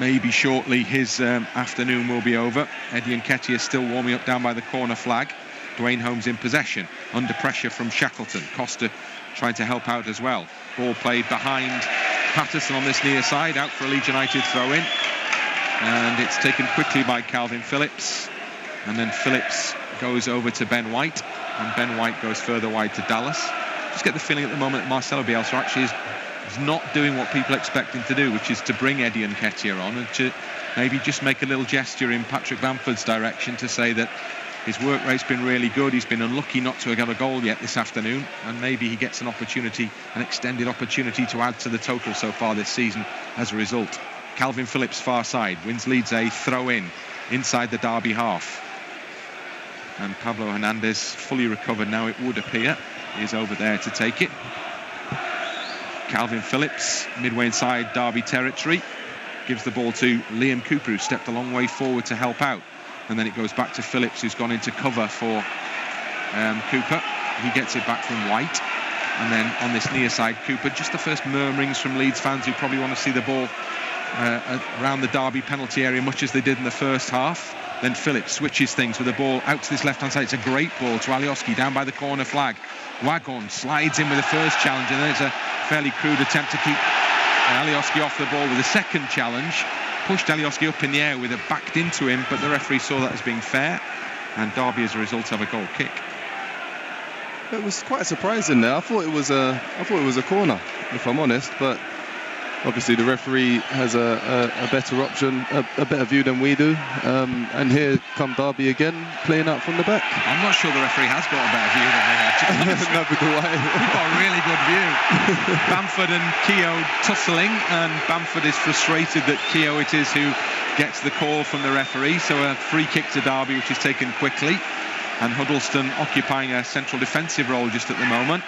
G: Maybe shortly his afternoon will be over. Eddie Nketiah is still warming up down by the corner flag. Dwayne Holmes in possession, under pressure from Shackleton. Costa trying to help out as well. Ball played behind Paterson on this near side, out for a Leeds United throw in. And it's taken quickly by Calvin Phillips. And then Phillips goes over to Ben White, and Ben White goes further wide to Dallas. Just get the feeling at the moment that Marcelo Bielsa actually is not doing what people expect him to do, which is to bring Eddie Nketiah on and to maybe just make a little gesture in Patrick Bamford's direction to say that his work rate's been really good. He's been unlucky not to have got a goal yet this afternoon, and maybe he gets an opportunity, an extended opportunity to add to the total so far this season as a result. Calvin Phillips far side wins Leeds a throw in inside the Derby half, and Pablo Hernández, fully recovered now it would appear, is over there to take it. Calvin Phillips midway inside Derby territory gives the ball to Liam Cooper, who stepped a long way forward to help out. And then it goes back to Phillips, who's gone into cover for Cooper. He gets it back from White. And then on this near side, Cooper, just the first murmurings from Leeds fans who probably want to see the ball around the Derby penalty area, much as they did in the first half. Then Phillips switches things with the ball out to this left-hand side. It's a great ball to Alioski down by the corner flag. Waghorn slides in with the first challenge, and then it's a fairly crude attempt to keep Alioski off the ball with a second challenge. Pushed Alioski up in the air with it backed into him, but the referee saw that as being fair, and Derby as a result have a goal kick.
H: It was quite surprising there. I thought it was a corner, if I'm honest, but obviously the referee has a better option, a better view than we do, and here come Derby again, playing out from the back.
G: I'm not sure the referee has got a better view than they have.
H: Neither do I.
G: We've got a really good view. Bamford and Keogh tussling, and Bamford is frustrated that Keogh it is who gets the call from the referee, so a free kick to Derby, which is taken quickly, and Huddlestone occupying a central defensive role just at the moment.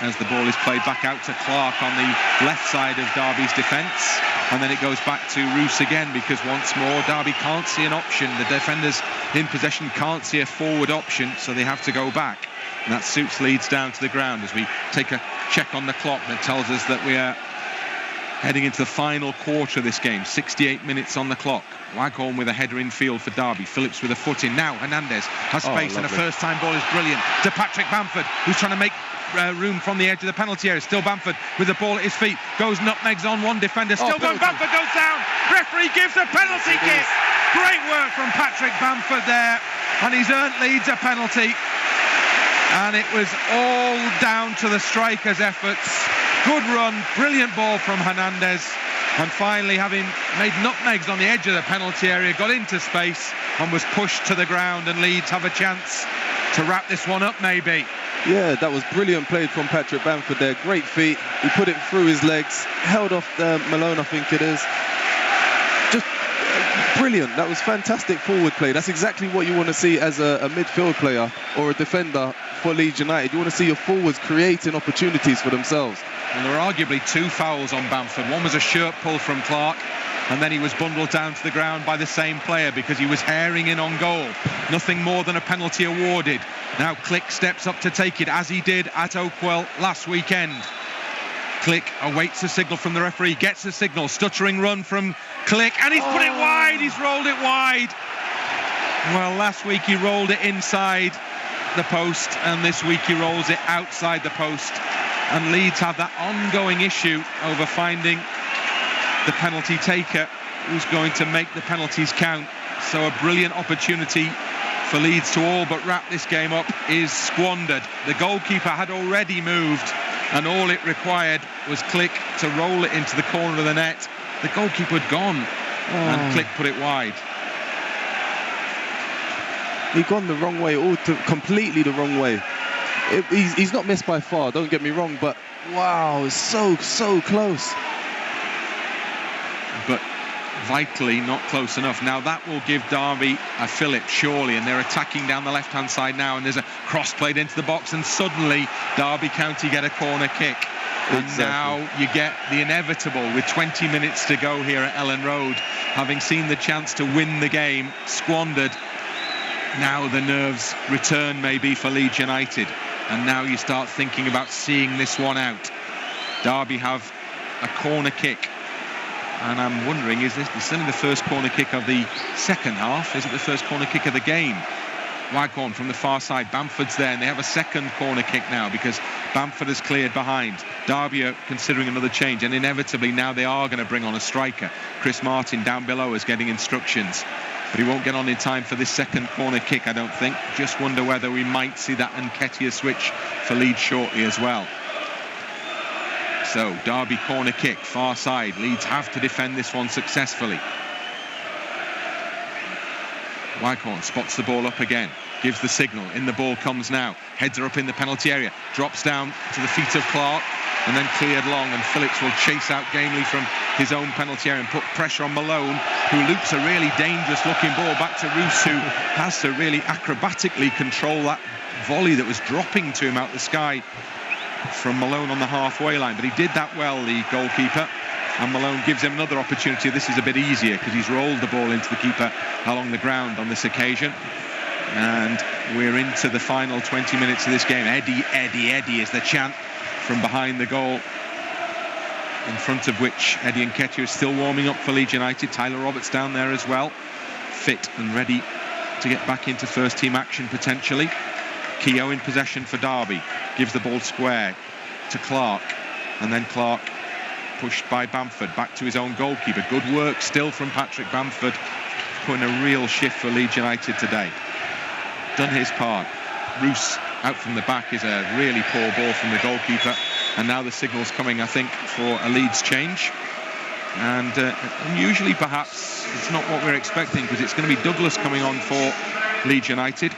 G: as the ball is played back out to Clarke on the left side of Derby's defence. And then it goes back to Roos again, because once more Derby can't see an option. The defenders in possession can't see a forward option, so they have to go back. And that suits Leeds down to the ground as we take a check on the clock that tells us that we are heading into the final quarter of this game. 68 minutes on the clock. Waghorn with a header in field for Derby. Phillips with a foot in. Now Hernández has space, and a first-time ball is brilliant to Patrick Bamford, who's trying to make room from the edge of the penalty area. Still Bamford with the ball at his feet. Goes nutmegs on one defender. Still going. Bamford goes down. Referee gives a penalty kick. Great work from Patrick Bamford there, and he's earned Leeds a penalty. And it was all down to the striker's efforts. Good run, brilliant ball from Hernández, and finally, having made nutmegs on the edge of the penalty area, got into space and was pushed to the ground, and Leeds have a chance to wrap this one up maybe.
H: Yeah, that was brilliant played from Patrick Bamford there. Great feet. He put it through his legs, held off Malone, I think it is. Just brilliant. That was fantastic forward play. That's exactly what you want to see as a midfield player or a defender for Leeds United. You want to see your forwards creating opportunities for themselves.
G: Well, there were arguably two fouls on Bamford. One was a shirt pull from Clarke, and then he was bundled down to the ground by the same player because he was herring in on goal. Nothing more than a penalty awarded. Now Klich steps up to take it, as he did at Oakwell last weekend. Klich awaits a signal from the referee, gets a signal, stuttering run from Klich, and he's put it wide, he's rolled it wide. Well, last week he rolled it inside the post, and this week he rolls it outside the post. And Leeds have that ongoing issue over finding the penalty taker who's going to make the penalties count. So a brilliant opportunity for Leeds to all but wrap this game up is squandered. The goalkeeper had already moved, and all it required was Klich to roll it into the corner of the net. The goalkeeper had gone, and Klich put it wide.
H: He'd gone the wrong way, completely the wrong way. He's not missed by far, don't get me wrong, but wow, it's so close.
G: But vitally not close enough. Now that will give Derby a Phillips, surely, and they're attacking down the left-hand side now, and there's a cross played into the box, and suddenly Derby County get a corner kick. And now you get the inevitable with 20 minutes to go here at Elland Road, having seen the chance to win the game squandered. Now the nerves return maybe for Leeds United, and now you start thinking about seeing this one out. Derby have a corner kick, and I'm wondering, is this only the first corner kick of the second half? Is it the first corner kick of the game? Waghorn from the far side, Bamford's there, and they have a second corner kick now because Bamford has cleared behind. Derby are considering another change, and inevitably now they are going to bring on a striker. Chris Martin down below is getting instructions, but he won't get on in time for this second corner kick, I don't think. Just wonder whether we might see that Nketiah switch for Leeds shortly as well. So Derby corner kick, far side. Leeds have to defend this one successfully. Waghorn spots the ball up again, gives the signal, in the ball comes now, heads are up in the penalty area, drops down to the feet of Clarke, and then cleared long, and Phillips will chase out gamely from his own penalty area and put pressure on Malone, who loops a really dangerous looking ball back to Roos, who has to really acrobatically control that volley that was dropping to him out the sky from Malone on the halfway line. But he did that well, the goalkeeper, and Malone gives him another opportunity. This is a bit easier because he's rolled the ball into the keeper along the ground on this occasion. And we're into the final 20 minutes of this game. Eddie, Eddie, Eddie is the chant from behind the goal, in front of which Eddie Nketiah is still warming up for Leeds United. Tyler Roberts down there as well, fit and ready to get back into first team action potentially. Keogh in possession for Derby, gives the ball square to Clarke, and then Clarke pushed by Bamford back to his own goalkeeper. Good work still from Patrick Bamford, putting a real shift for Leeds United today. Done his part. Roos out from the back is a really poor ball from the goalkeeper, and now the signal's coming, I think, for a Leeds change. And unusually perhaps it's not what we're expecting, because it's going to be Douglas coming on for Leeds United,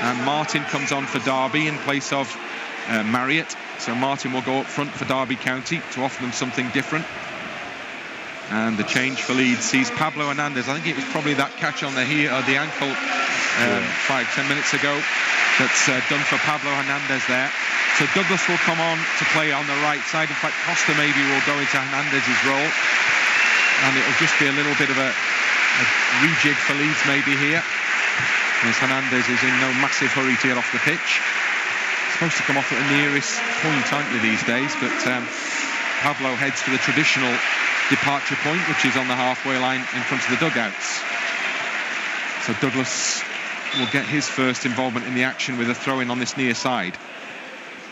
G: and Martin comes on for Derby in place of Marriott. So Martin will go up front for Derby County to offer them something different. And the change for Leeds sees Pablo Hernández. I think it was probably that catch on the ankle 5-10 minutes ago. that's done for Pablo Hernández there. So Douglas will come on to play on the right side. In fact, Costa maybe will go into Hernández's role. And it'll just be a little bit of a rejig for Leeds maybe here. As Hernández is in no massive hurry to get off the pitch. Supposed to come off at the nearest point, aren't you, these days? But Pablo heads for the traditional departure point, which is on the halfway line in front of the dugouts. So Douglas will get his first involvement in the action with a throw-in on this near side.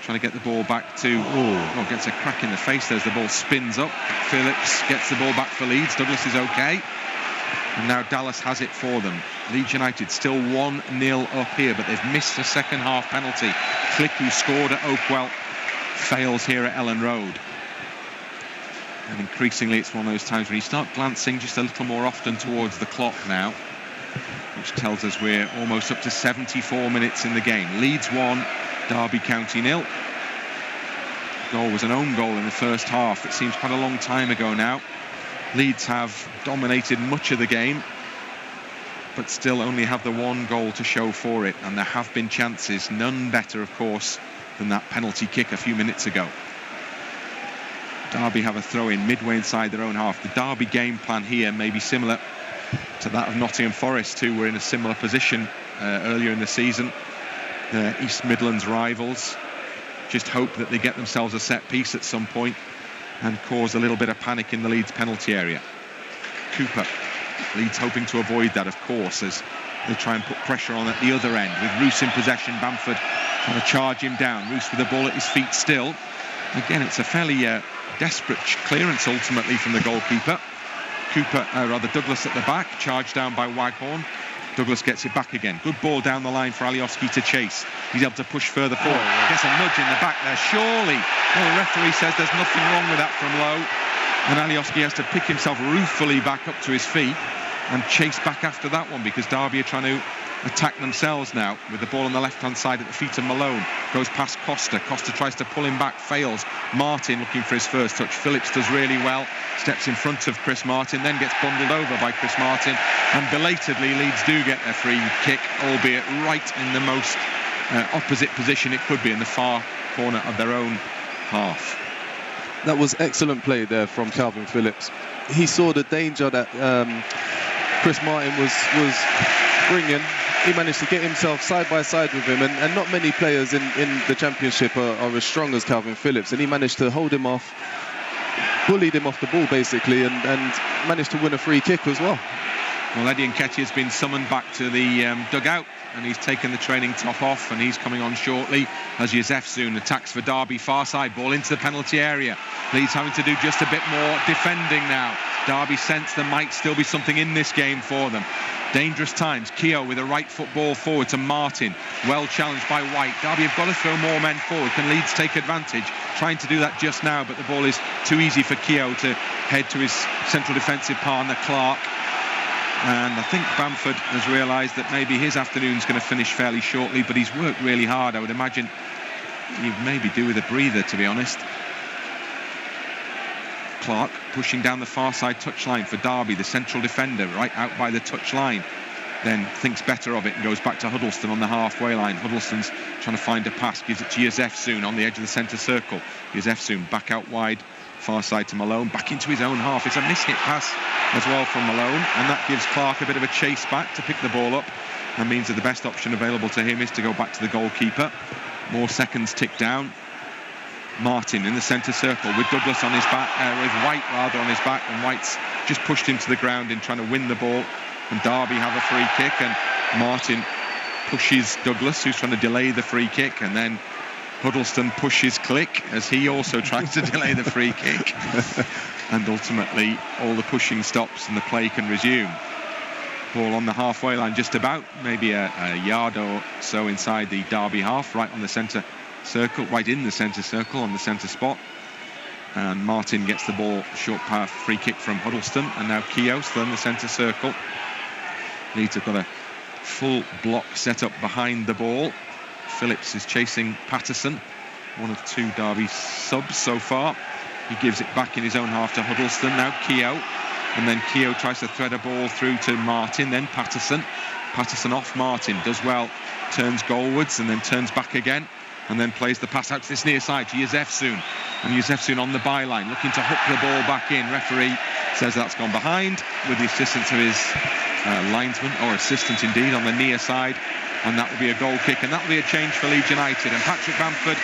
G: Trying to get the ball back to... Oh, gets a crack in the face. There's the ball spins up. Phillips gets the ball back for Leeds. Douglas is OK. And now Dallas has it for them. Leeds United still 1-0 up here, but they've missed a second half penalty. Klich, who scored at Oakwell, fails here at Elland Road. And increasingly it's one of those times when you start glancing just a little more often towards the clock now, which tells us we're almost up to 74 minutes in the game. Leeds 1, Derby County 0. Goal was an own goal in the first half. It seems quite a long time ago now. Leeds have dominated much of the game, but still only have the one goal to show for it, and there have been chances, none better of course than that penalty kick a few minutes ago. Derby have a throw-in midway inside their own half. The Derby game plan here may be similar to that of Nottingham Forest, who were in a similar position earlier in the season. The East Midlands rivals just hope that they get themselves a set piece at some point and cause a little bit of panic in the Leeds penalty area. Cooper, Leeds hoping to avoid that, of course, as they try and put pressure on at the other end, with Roos in possession. Bamford trying to charge him down. Roos with the ball at his feet still. Again, it's a fairly desperate clearance ultimately from the goalkeeper. Douglas at the back, charged down by Waghorn. Douglas gets it back again. Good ball down the line for Alioski to chase. He's able to push further forward. Gets a nudge in the back there, surely. Well, the referee says there's nothing wrong with that from Lowe. And Alioski has to pick himself ruefully back up to his feet and chase back after that one, because Derby are trying to attack themselves now with the ball on the left-hand side at the feet of Malone. Goes past Costa. Costa tries to pull him back, fails. Martin looking for his first touch. Phillips does really well. Steps in front of Chris Martin, then gets bundled over by Chris Martin. And belatedly, Leeds do get their free kick, albeit right in the most opposite position it could be, in the far corner of their own half.
H: That was excellent play there from Calvin Phillips. He saw the danger that Chris Martin was bringing. He managed to get himself side by side with him, and not many players in the Championship are as strong as Calvin Phillips, and he managed to hold him off, bullied him off the ball basically, and managed to win a free kick as well.
G: Well, Eddie Nketiah has been summoned back to the dugout, and he's taken the training top off, and he's coming on shortly as Yusefzoon attacks for Derby. Far side ball into the penalty area. Leeds having to do just a bit more defending now. Derby sense there might still be something in this game for them. Dangerous times. Keogh with a right foot ball forward to Martin. Well challenged by White. Derby have got to throw more men forward. Can Leeds take advantage? Trying to do that just now, but the ball is too easy for Keogh to head to his central defensive partner, Clarke. And I think Bamford has realised that maybe his afternoon's going to finish fairly shortly, but he's worked really hard. I would imagine he'd maybe do with a breather, to be honest. Clarke pushing down the far side touchline for Derby, the central defender, right out by the touchline. Then thinks better of it and goes back to Huddlestone on the halfway line. Huddlestone's trying to find a pass, gives it to Yusefzoon on the edge of the centre circle. Yusefzoon back out wide, far side to Malone, back into his own half. It's a mishit pass as well from Malone, and that gives Clarke a bit of a chase back to pick the ball up, and means that the best option available to him is to go back to the goalkeeper. More seconds tick down. Martin in the centre circle with Douglas on his back, with White rather on his back, and White's just pushed him to the ground in trying to win the ball, and Derby have a free kick, and Martin pushes Douglas, who's trying to delay the free kick, and then Huddlestone pushes Klich as he also tries to delay the free kick, and ultimately all the pushing stops and the play can resume. Ball on the halfway line, just about, maybe a yard or so inside the Derby half, right on the centre circle, right in the centre circle on the centre spot. And Martin gets the ball, short pass, free kick from Huddlestone, and now Keogh still in the centre circle. Leeds have got a full block set up behind the ball. Phillips is chasing Paterson, one of two Derby subs so far. He gives it back in his own half to Huddlestone. Now Keogh And then Keogh tries to thread a ball through to Martin, then Paterson. Paterson off Martin, does well, turns goalwards and then turns back again, and then plays the pass out to this near side to Yusefzoon. And Yusefzoon on the byline, looking to hook the ball back in. Referee says that's gone behind, with the assistance of his linesman, or assistant indeed, on the near side. And that will be a goal kick, and that will be a change for Leeds United. And Patrick Bamford,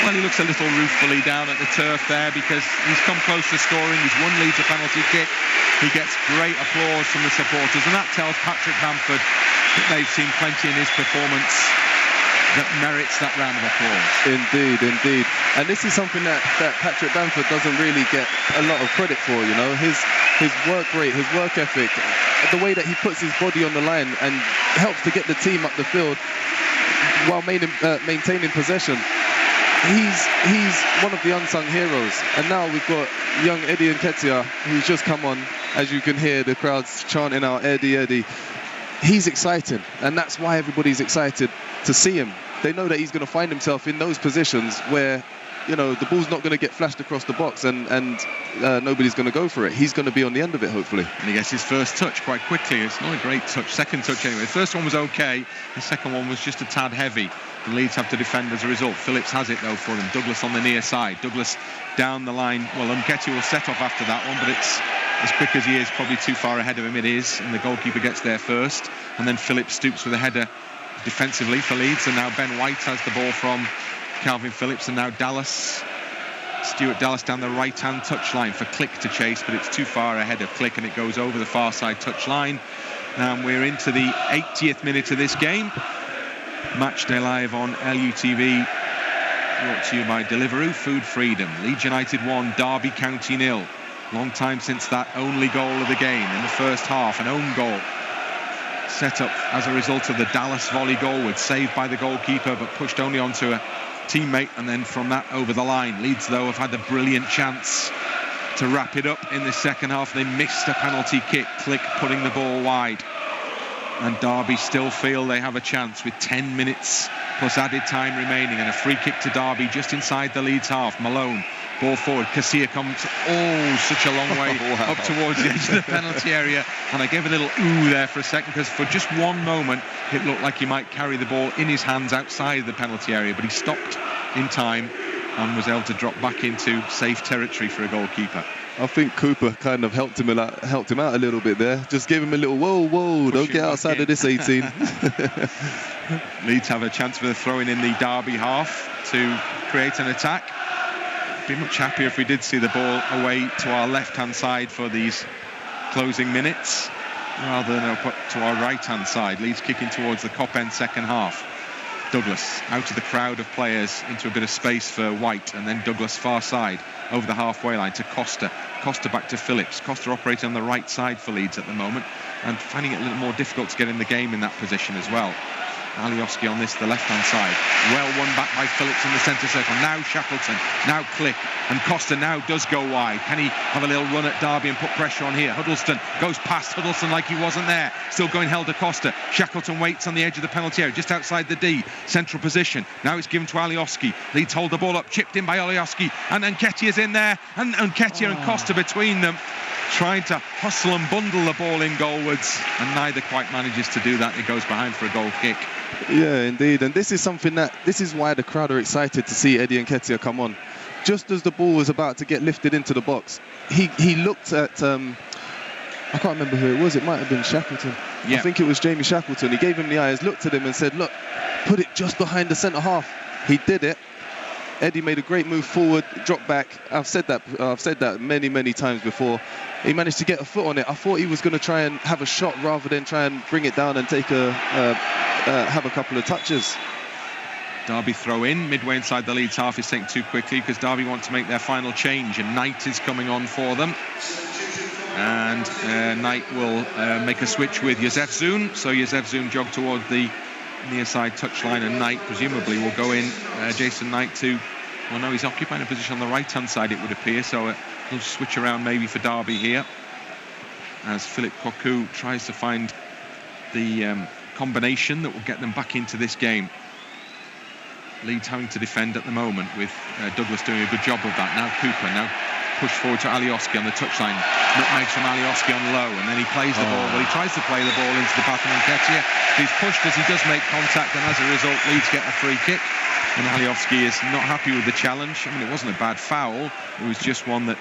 G: well, he looks a little ruefully down at the turf there, because he's come close to scoring. He's won Leeds a penalty kick. He gets great applause from the supporters, and that tells Patrick Bamford that they've seen plenty in his performance that merits that round of applause.
H: Indeed, indeed. And this is something that Patrick Bamford doesn't really get a lot of credit for, you know. His work rate, his work ethic, the way that he puts his body on the line and helps to get the team up the field while maintaining possession. He's one of the unsung heroes. And now we've got young Nketiah, who's just come on. As you can hear, the crowd's chanting out, Eddie, Eddie. He's exciting, and that's why everybody's excited to see him. They know that he's going to find himself in those positions where, you know, the ball's not going to get flashed across the box and nobody's going to go for it. He's going to be on the end of it, hopefully.
G: And he gets his first touch quite quickly. It's not a great touch, second touch anyway. The first one was okay, the second one was just a tad heavy. The Leeds have to defend as a result. Phillips has it though for them. Douglas on the near side. Douglas down the line. Well, Nketiah will set off after that one, but it's as quick as he is, probably too far ahead of him it is, and the goalkeeper gets there first. And then Phillips stoops with a header defensively for Leeds, and now Ben White has the ball from Calvin Phillips, and now Stuart Dallas down the right-hand touchline for Klich to chase, but it's too far ahead of Klich, and it goes over the far side touchline. And we're into the 80th minute of this game. Matchday live on LUTV, brought to you by Deliveroo Food Freedom. Leeds United 1, Derby County 0. Long time since that only goal of the game in the first half, an own goal set up as a result of the Dallas volley goalward, saved by the goalkeeper but pushed only onto a teammate, and then from that over the line. Leeds though have had a brilliant chance to wrap it up in the second half. They missed a penalty kick, Klich putting the ball wide, and Derby still feel they have a chance with 10 minutes plus added time remaining, and a free kick to Derby just inside the Leeds half. Malone, ball forward, Casilla comes such a long way up towards the edge of the penalty area, and I gave a little ooh there for a second, because for just one moment it looked like he might carry the ball in his hands outside the penalty area, but he stopped in time and was able to drop back into safe territory for a goalkeeper.
H: I think Cooper kind of helped him out a little bit there. Just gave him a little whoa, don't get outside of this 18.
G: Leeds have a chance for the throw-in the Derby half to create an attack. Be much happier if we did see the ball away to our left-hand side for these closing minutes, rather than put to our right-hand side. Leeds kicking towards the Kop end second half. Douglas out of the crowd of players into a bit of space for White, and then Douglas far side over the halfway line to Costa. Costa back to Phillips. Costa operating on the right side for Leeds at the moment, and finding it a little more difficult to get in the game in that position as well. Alioski on this, the left-hand side. Well won back by Phillips in the centre circle. Now Shackleton, now Klich, and Costa now does go wide. Can he have a little run at Derby and put pressure on here? Huddlestone goes past Huddlestone like he wasn't there. Still going Hélder Costa. Shackleton waits on the edge of the penalty area, just outside the D. Central position. Now it's given to Alioski. Leeds hold the ball up, chipped in by Alioski, and Nketiah's in there, and Nketiah and Costa between them, trying to hustle and bundle the ball in goalwards, and neither quite manages to do that. It goes behind for a goal kick.
H: Yeah, indeed, and this is why the crowd are excited to see Eddie Nketiah come on. Just as the ball was about to get lifted into the box, he looked at I can't remember who it was. It might have been Shackleton. Yeah. I think it was Jamie Shackleton. He gave him the eyes, looked at him and said, look, put it just behind the centre half. He did it. Eddie made a great move forward, dropped back. I've said that many times before. He managed to get a foot on it. I thought he was going to try and have a shot rather than try and bring it down and take have a couple of touches.
G: Derby throw in midway inside the Leeds half is taken too quickly, because Derby want to make their final change, and Knight is coming on for them. And Knight will make a switch with Yusefzoon. So Yusefzoon jog toward the near side touchline, and Knight presumably will go in. Jason Knight to, well, no, he's occupying a position on the right hand side, it would appear, so he'll switch around maybe for Derby here, as Philip Cocu tries to find the combination that will get them back into this game. Leeds having to defend at the moment, with Douglas doing a good job of that. Now Cooper, now push forward to Alioski on the touchline. Nutmegs from Alioski on Lowe, and then he plays the ball. Well, he tries to play the ball into the path of Nketiah. He's pushed as he does make contact, and as a result, Leeds get a free kick. And Alioski is not happy with the challenge. I mean, it wasn't a bad foul. It was just one that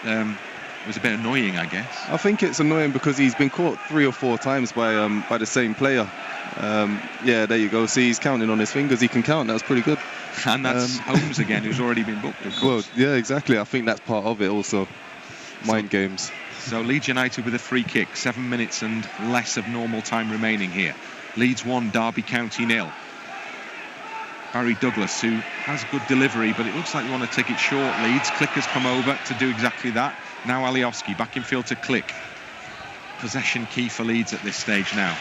G: was a bit annoying, I guess.
H: I think it's annoying because he's been caught 3 or 4 times by the same player. Yeah, there you go. See, he's counting on his fingers. He can count. That's pretty good.
G: And that's Holmes again, who's already been booked, of course.
H: Well, yeah, exactly. I think that's part of it also. Mind games.
G: So Leeds United with a free kick. 7 minutes and less of normal time remaining here. Leeds 1, Derby County 0. Barry Douglas, who has good delivery, but it looks like you want to take it short. Leeds. Klich has come over to do exactly that. Now Alioski back in field to Klich. Possession key for Leeds at this stage now,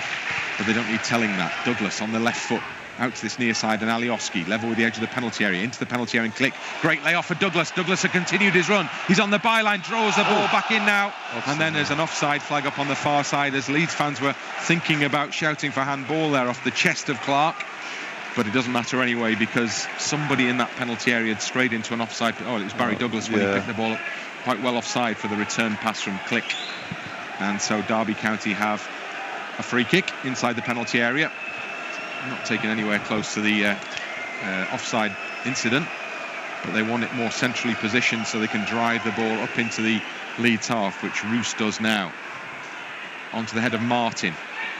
G: but they don't need telling that. Douglas on the left foot out to this near side, and Alioski level with the edge of the penalty area, into the penalty area, and Klich. Great layoff for Douglas. Douglas has continued his run. He's on the byline, draws the ball back in now, and then there's an offside flag up on the far side as Leeds fans were thinking about shouting for handball there off the chest of Clarke. But it doesn't matter anyway, because somebody in that penalty area had strayed into an offside. Oh, it was Barry Douglas when he picked the ball up quite well offside for the return pass from Klich. And so Derby County have a free kick inside the penalty area. Not taken anywhere close to the offside incident, but they want it more centrally positioned so they can drive the ball up into the Leeds half, which Roos does now. Onto the head of Martin,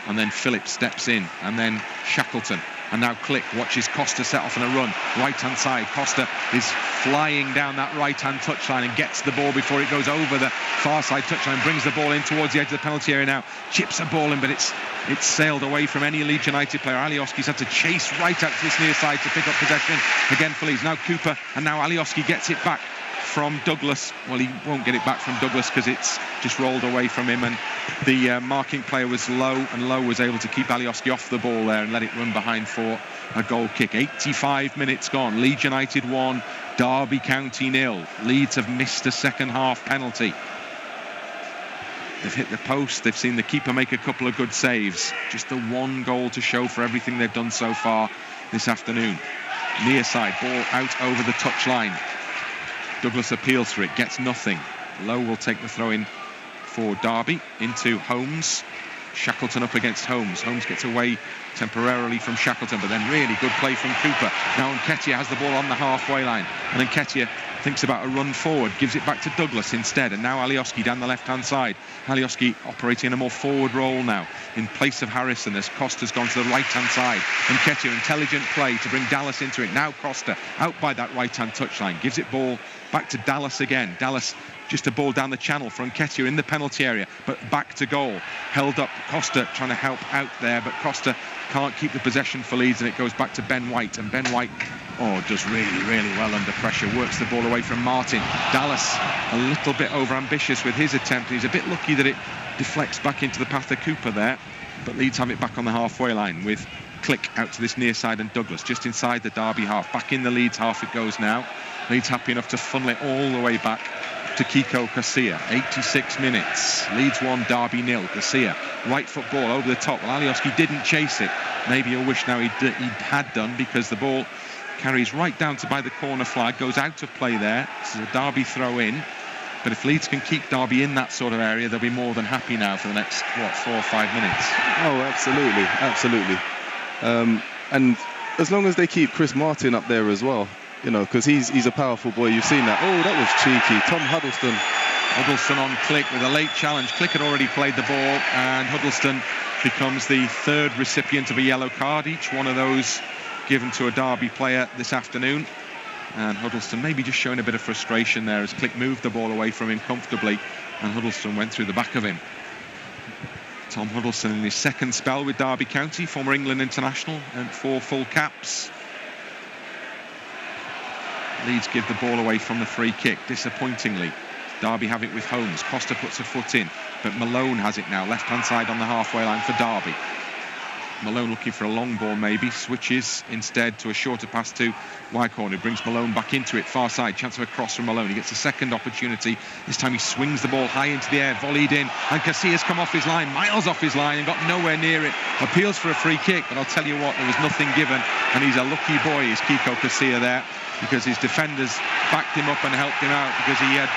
G: and then Phillips steps in, and then Shackleton. And now Klich watches Costa set off on a run. Right-hand side, Costa is flying down that right-hand touchline and gets the ball before it goes over the far side touchline, brings the ball in towards the edge of the penalty area now. Chips a ball in, but it's sailed away from any Leeds United player. Alioski's had to chase right out to this near side to pick up possession again for Leeds. Now Cooper, and now Alioski gets it back from Douglas. Well, he won't get it back from Douglas because it's just rolled away from him, and the marking player was Lowe, and Lowe was able to keep Alioski off the ball there and let it run behind for a goal kick. 85 minutes gone. Leeds United 1, Derby County 0. Leeds have missed a second half penalty. They've hit the post. They've seen the keeper make a couple of good saves. Just the one goal to show for everything they've done so far this afternoon. Near side, ball out over the touchline. Douglas appeals for it, gets nothing. Lowe will take the throw in for Derby into Holmes. Shackleton up against Holmes. Holmes gets away temporarily from Shackleton, but then really good play from Cooper. Now Nketiah has the ball on the halfway line, and Nketiah thinks about a run forward, gives it back to Douglas instead, and now Alioski down the left-hand side. Alioski operating in a more forward role now in place of Harrison as Costa's gone to the right-hand side. Nketiah, intelligent play to bring Dallas into it. Now Costa out by that right-hand touchline, gives it ball back to Dallas again. Dallas just a ball down the channel for Nketiah in the penalty area, but back to goal. Held up, Costa trying to help out there, but Costa can't keep the possession for Leeds, and it goes back to Ben White, and Ben White does really, really well under pressure, works the ball away from Martin. Dallas a little bit over-ambitious with his attempt. He's a bit lucky that it deflects back into the path of Cooper there, but Leeds have it back on the halfway line with Klich out to this near side, and Douglas just inside the Derby half. Back in the Leeds half it goes now. Leeds happy enough to funnel it all the way back to Keogh Casilla. 86 minutes. Leeds 1, Derby 0. Casilla, right foot ball over the top. Well, Alioski didn't chase it. Maybe you'll wish now he had done, because the ball carries right down to by the corner flag, goes out of play there. This is a Derby throw in. But if Leeds can keep Derby in that sort of area, they'll be more than happy now for the next, 4 or 5 minutes.
H: Oh, absolutely, absolutely. And as long as they keep Chris Martin up there as well, you know, because he's a powerful boy. You've seen that. Oh, that was cheeky. Tom Huddlestone.
G: Huddlestone on Klich with a late challenge. Klich had already played the ball, and Huddlestone becomes the third recipient of a yellow card. Each one of those given to a Derby player this afternoon. And Huddlestone maybe just showing a bit of frustration there as Klich moved the ball away from him comfortably, and Huddlestone went through the back of him. Tom Huddlestone in his second spell with Derby County, former England international, and 4 full caps. Leeds give the ball away from the free kick, disappointingly. Derby have it with Holmes. Costa puts a foot in, but Malone has it now, left-hand side on the halfway line for Derby. Malone looking for a long ball maybe, switches instead to a shorter pass to Waghorn, who brings Malone back into it, far side, chance of a cross from Malone. He gets a second opportunity. This time he swings the ball high into the air, volleyed in, and Casilla's come off his line, miles off his line, and got nowhere near it. Appeals for a free kick, but I'll tell you what, there was nothing given, and he's a lucky boy, is Keogh Casilla there, because his defenders backed him up and helped him out, because he had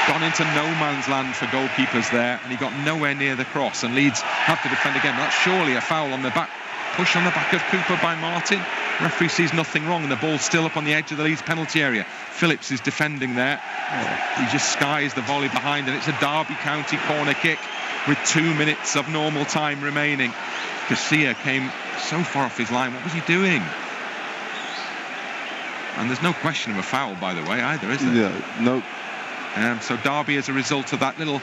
G: gone into no man's land for goalkeepers there, and he got nowhere near the cross, and Leeds have to defend again. That's surely a foul on the back, push on the back of Cooper by Martin. Referee sees nothing wrong, and the ball's still up on the edge of the Leeds penalty area. Phillips is defending there. He just skies the volley behind, and it's a Derby County corner kick with 2 minutes of normal time remaining. Casilla came so far off his line. What was he doing? And there's no question of a foul, by the way, either, is there?
H: Yeah, no.
G: So Derby, as a result of that little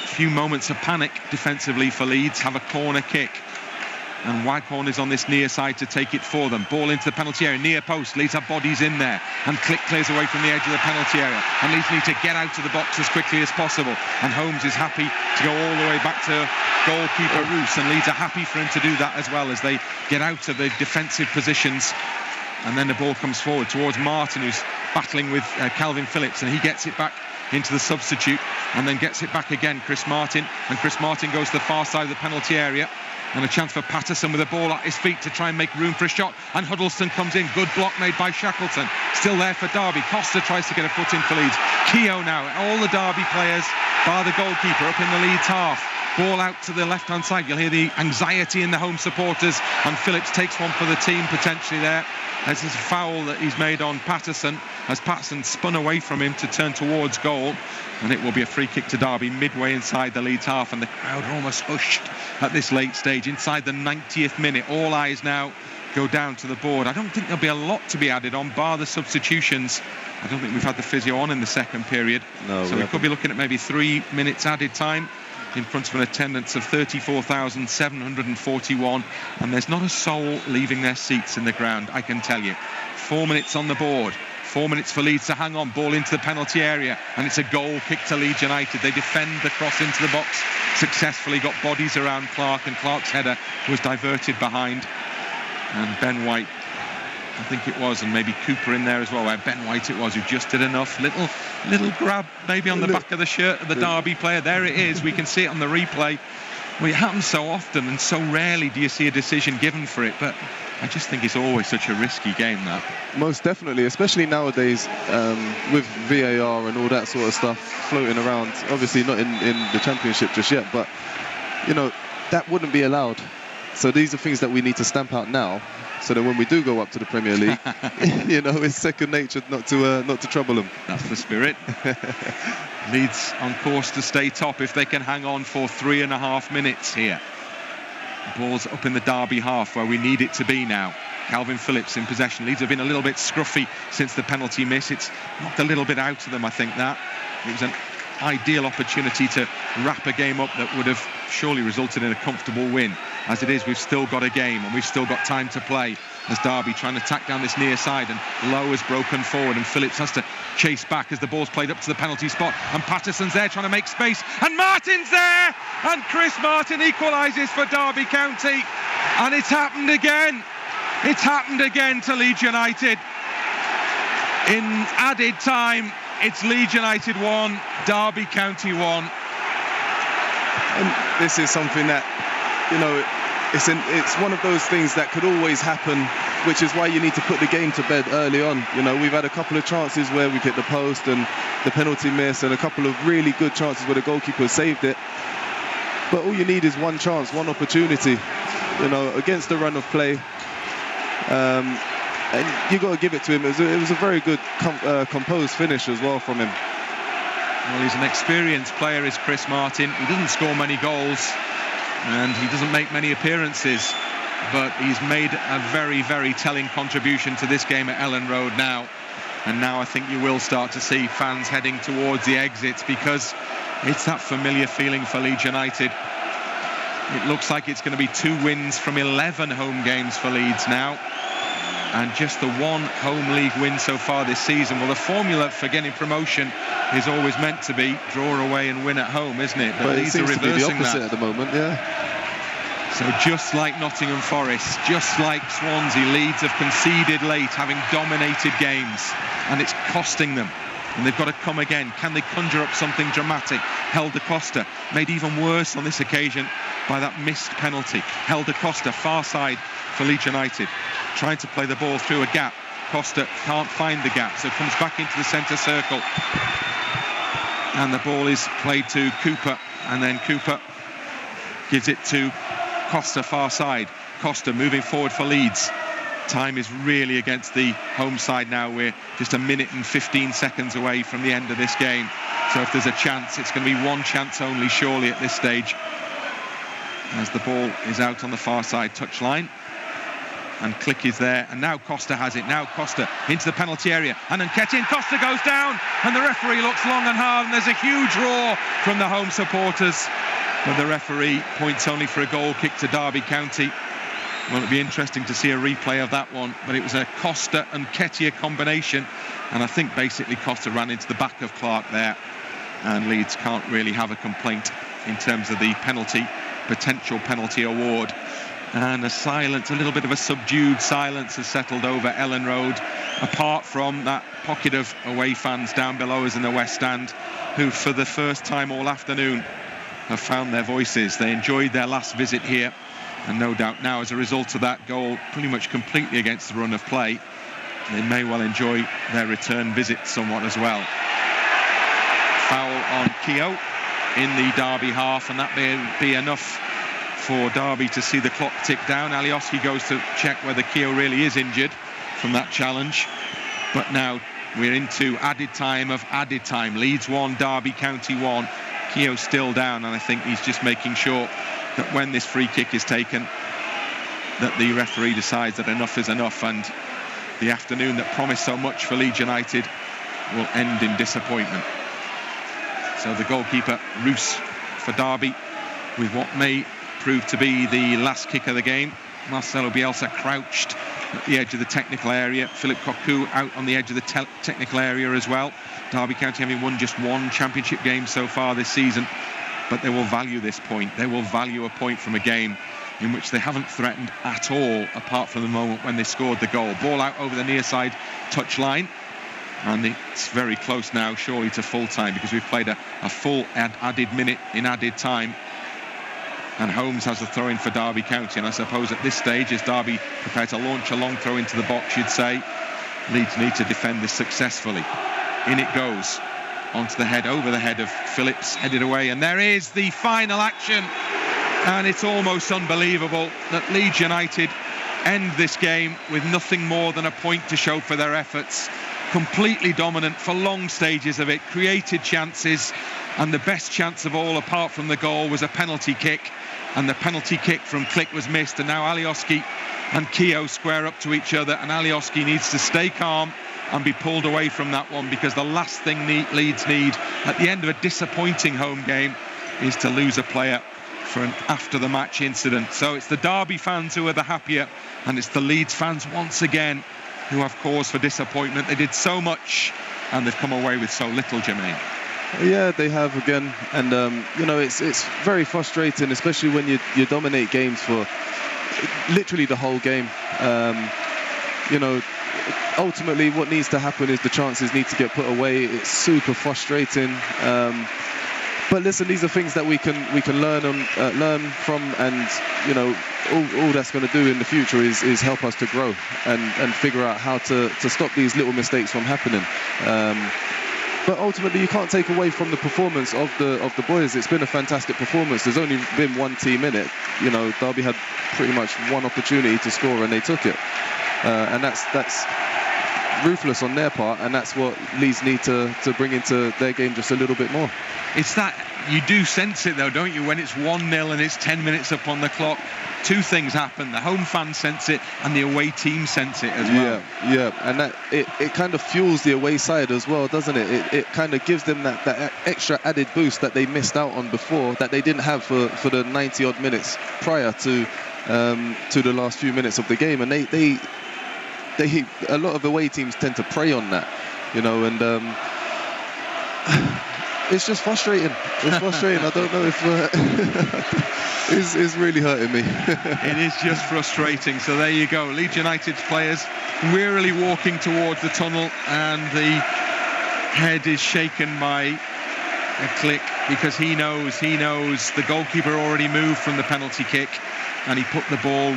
G: few moments of panic defensively for Leeds, have a corner kick. And Waghorn is on this near side to take it for them. Ball into the penalty area, near post. Leeds have bodies in there. And Klich clears away from the edge of the penalty area. And Leeds need to get out of the box as quickly as possible. And Holmes is happy to go all the way back to goalkeeper Roos. And Leeds are happy for him to do that as well, as they get out of the defensive positions. And then the ball comes forward towards Martin, who's battling with Calvin Phillips. And he gets it back into the substitute. And then gets it back again, Chris Martin. And Chris Martin goes to the far side of the penalty area. And a chance for Paterson with a ball at his feet to try and make room for a shot. And Huddlestone comes in. Good block made by Shackleton. Still there for Derby. Costa tries to get a foot in for Leeds. Keogh now. All the Derby players, bar the goalkeeper, up in the Leeds half. Ball out to the left-hand side. You'll hear the anxiety in the home supporters. And Phillips takes one for the team potentially there. This is a foul that he's made on Paterson, as Paterson spun away from him to turn towards goal. And it will be a free kick to Derby midway inside the Leeds half, and the crowd are almost hushed at this late stage. Inside the 90th minute, all eyes now go down to the board. I don't think there'll be a lot to be added on, bar the substitutions. I don't think we've had the physio on in the second period.
H: No,
G: so we could be looking at maybe 3 minutes added time in front of an attendance of 34,741, and there's not a soul leaving their seats in the ground, I can tell you. 4 minutes on the board. 4 minutes for Leeds to hang on. Ball into the penalty area, and it's a goal kick to Leeds United. They defend the cross into the box successfully, got bodies around Clarke, and Clarke's header was diverted behind. And Ben White, I think it was, and maybe Cooper in there as well, where Ben White it was, who just did enough. Little grab maybe on the back of the shirt of the Derby player. There it is. We can see it on the replay. Well, it happens so often, and so rarely do you see a decision given for it, but I just think it's always such a risky game, that.
H: Most definitely, especially nowadays with VAR and all that sort of stuff floating around. Obviously not in the Championship just yet, but, you know, that wouldn't be allowed. So these are things that we need to stamp out now, so that when we do go up to the Premier League, you know, it's second nature not to trouble them.
G: That's the spirit. Leeds on course to stay top if they can hang on for 3.5 minutes here. Ball's up in the Derby half where we need it to be now. Calvin Phillips in possession. Leeds have been a little bit scruffy since the penalty miss. It's knocked a little bit out of them, I think, that. It was an ideal opportunity to wrap a game up that would have surely resulted in a comfortable win. As it is, we've still got a game and we've still got time to play, as Derby trying to tack down this near side, and Lowe is broken forward and Phillips has to chase back as the ball's played up to the penalty spot, and Paterson's there trying to make space, and Martin's there, and Chris Martin equalises for Derby County, and it's happened again. It's happened again to Leeds United. In added time, it's Leeds United 1, Derby County 1.
H: And this is something that, you know, it's one of those things that could always happen, which is why you need to put the game to bed early on. You know, we've had a couple of chances where we hit the post and the penalty miss, and a couple of really good chances where the goalkeeper saved it. But all you need is one chance, one opportunity, you know, against the run of play. And you got to give it to him. It was a very good composed finish as well from him.
G: Well, he's an experienced player, is Chris Martin. He doesn't score many goals and he doesn't make many appearances, but he's made a very, very telling contribution to this game at Elland Road now. And now I think you will start to see fans heading towards the exits, because it's that familiar feeling for Leeds United. It looks like it's going to be 2 wins from 11 home games for Leeds now, and just the 1 home league win so far this season. Well, the formula for getting promotion is always meant to be draw away and win at home, isn't it? But Leeds are reversing that
H: at the moment, yeah.
G: So just like Nottingham Forest, just like Swansea, Leeds have conceded late, having dominated games, and it's costing them. And they've got to come again. Can they conjure up something dramatic? Hélder Costa made even worse on this occasion by that missed penalty. Hélder Costa, far side for Leeds United, trying to play the ball through a gap. Costa can't find the gap, so comes back into the centre circle. And the ball is played to Cooper, and then Cooper gives it to Costa, far side. Costa moving forward for Leeds. Time is really against the home side now. We're just 1 minute and 15 seconds away from the end of this game. So if there's a chance, it's going to be one chance only, surely, at this stage. As the ball is out on the far side touchline. And Klich is there, and now Costa has it. Now Costa into the penalty area, and Nketiah, and Costa goes down, and the referee looks long and hard, and there's a huge roar from the home supporters. But the referee points only for a goal kick to Derby County. Well, it'll be interesting to see a replay of that one, but it was a Costa and Nketiah combination, and I think basically Costa ran into the back of Clarke there, and Leeds can't really have a complaint in terms of the potential penalty award. And a silence, a little bit of a subdued silence has settled over Elland Road, apart from that pocket of away fans down below us in the West Stand, who for the first time all afternoon have found their voices. They enjoyed their last visit here, and no doubt now, as a result of that goal, pretty much completely against the run of play, they may well enjoy their return visit somewhat as well. Foul on Keogh in the Derby half, and that may be enough for Derby to see the clock tick down. Alioski goes to check whether Keogh really is injured from that challenge. But now we're into added time of added time. Leeds 1, Derby County 1. Keogh still down, and I think he's just making sure that when this free kick is taken, that the referee decides that enough is enough, and the afternoon that promised so much for Leeds United will end in disappointment. So the goalkeeper, Roos, for Derby, with what may prove to be the last kick of the game. Marcelo Bielsa crouched at the edge of the technical area. Philip Cocu out on the edge of the technical area as well. Derby County having won just one championship game so far this season, but they will value this point. They will value a point from a game in which they haven't threatened at all, apart from the moment when they scored the goal. Ball out over the near side touchline, and it's very close now, surely, to full time, because we've played a full added minute in added time. And Holmes has a throw-in for Derby County, and I suppose at this stage, as Derby prepare to launch a long throw into the box, you'd say Leeds need to defend this successfully. In it goes, onto the head, over the head of Phillips, headed away, and there is the final action. And it's almost unbelievable that Leeds United end this game with nothing more than a point to show for their efforts. Completely dominant for long stages of it, created chances, and the best chance of all, apart from the goal, was a penalty kick, and the penalty kick from Klich was missed, and now Alioski and Keogh square up to each other, and Alioski needs to stay calm and be pulled away from that one, because the last thing Leeds need at the end of a disappointing home game is to lose a player for an after-the-match incident. So it's the Derby fans who are the happier, and it's the Leeds fans once again who have cause for disappointment. They did so much, and they've come away with so little, Jermaine.
H: Yeah, they have again, and you know, it's very frustrating, especially when you dominate games for literally the whole game. You know, ultimately what needs to happen is the chances need to get put away. It's super frustrating. But listen, these are things that we can learn from, and you know, all that's going to do in the future is help us to grow and figure out how to stop these little mistakes from happening. But ultimately, you can't take away from the performance of the boys. It's been a fantastic performance. There's only been one team in it. You know, Derby had pretty much one opportunity to score, and they took it. And that's ruthless on their part, and that's what Leeds need to bring into their game just a little bit more.
G: It's that you do sense it, though, don't you? When it's 1-0 and it's 10 minutes up on the clock, two things happen. The home fans sense it, and the away team sense it as well.
H: Yeah, and that it kind of fuels the away side as well, doesn't it? It kind of gives them that extra added boost that they missed out on before, that they didn't have for the 90-odd minutes prior to the last few minutes of the game, and they a lot of away teams tend to prey on that, you know, and it's just frustrating. It's frustrating. I don't know if it's really hurting me.
G: It is just frustrating. So there you go. Leeds United's players wearily walking towards the tunnel, and the head is shaken by a click, because he knows the goalkeeper already moved from the penalty kick, and he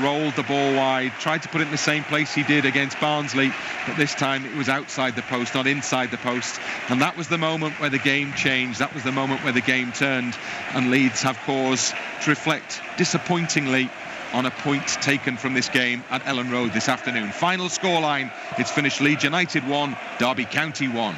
G: rolled the ball wide, tried to put it in the same place he did against Barnsley, but this time it was outside the post, not inside the post. And that was the moment where the game changed. That was the moment where the game turned, and Leeds have cause to reflect disappointingly on a point taken from this game at Elland Road this afternoon. Final scoreline, it's finished Leeds United 1, Derby County 1.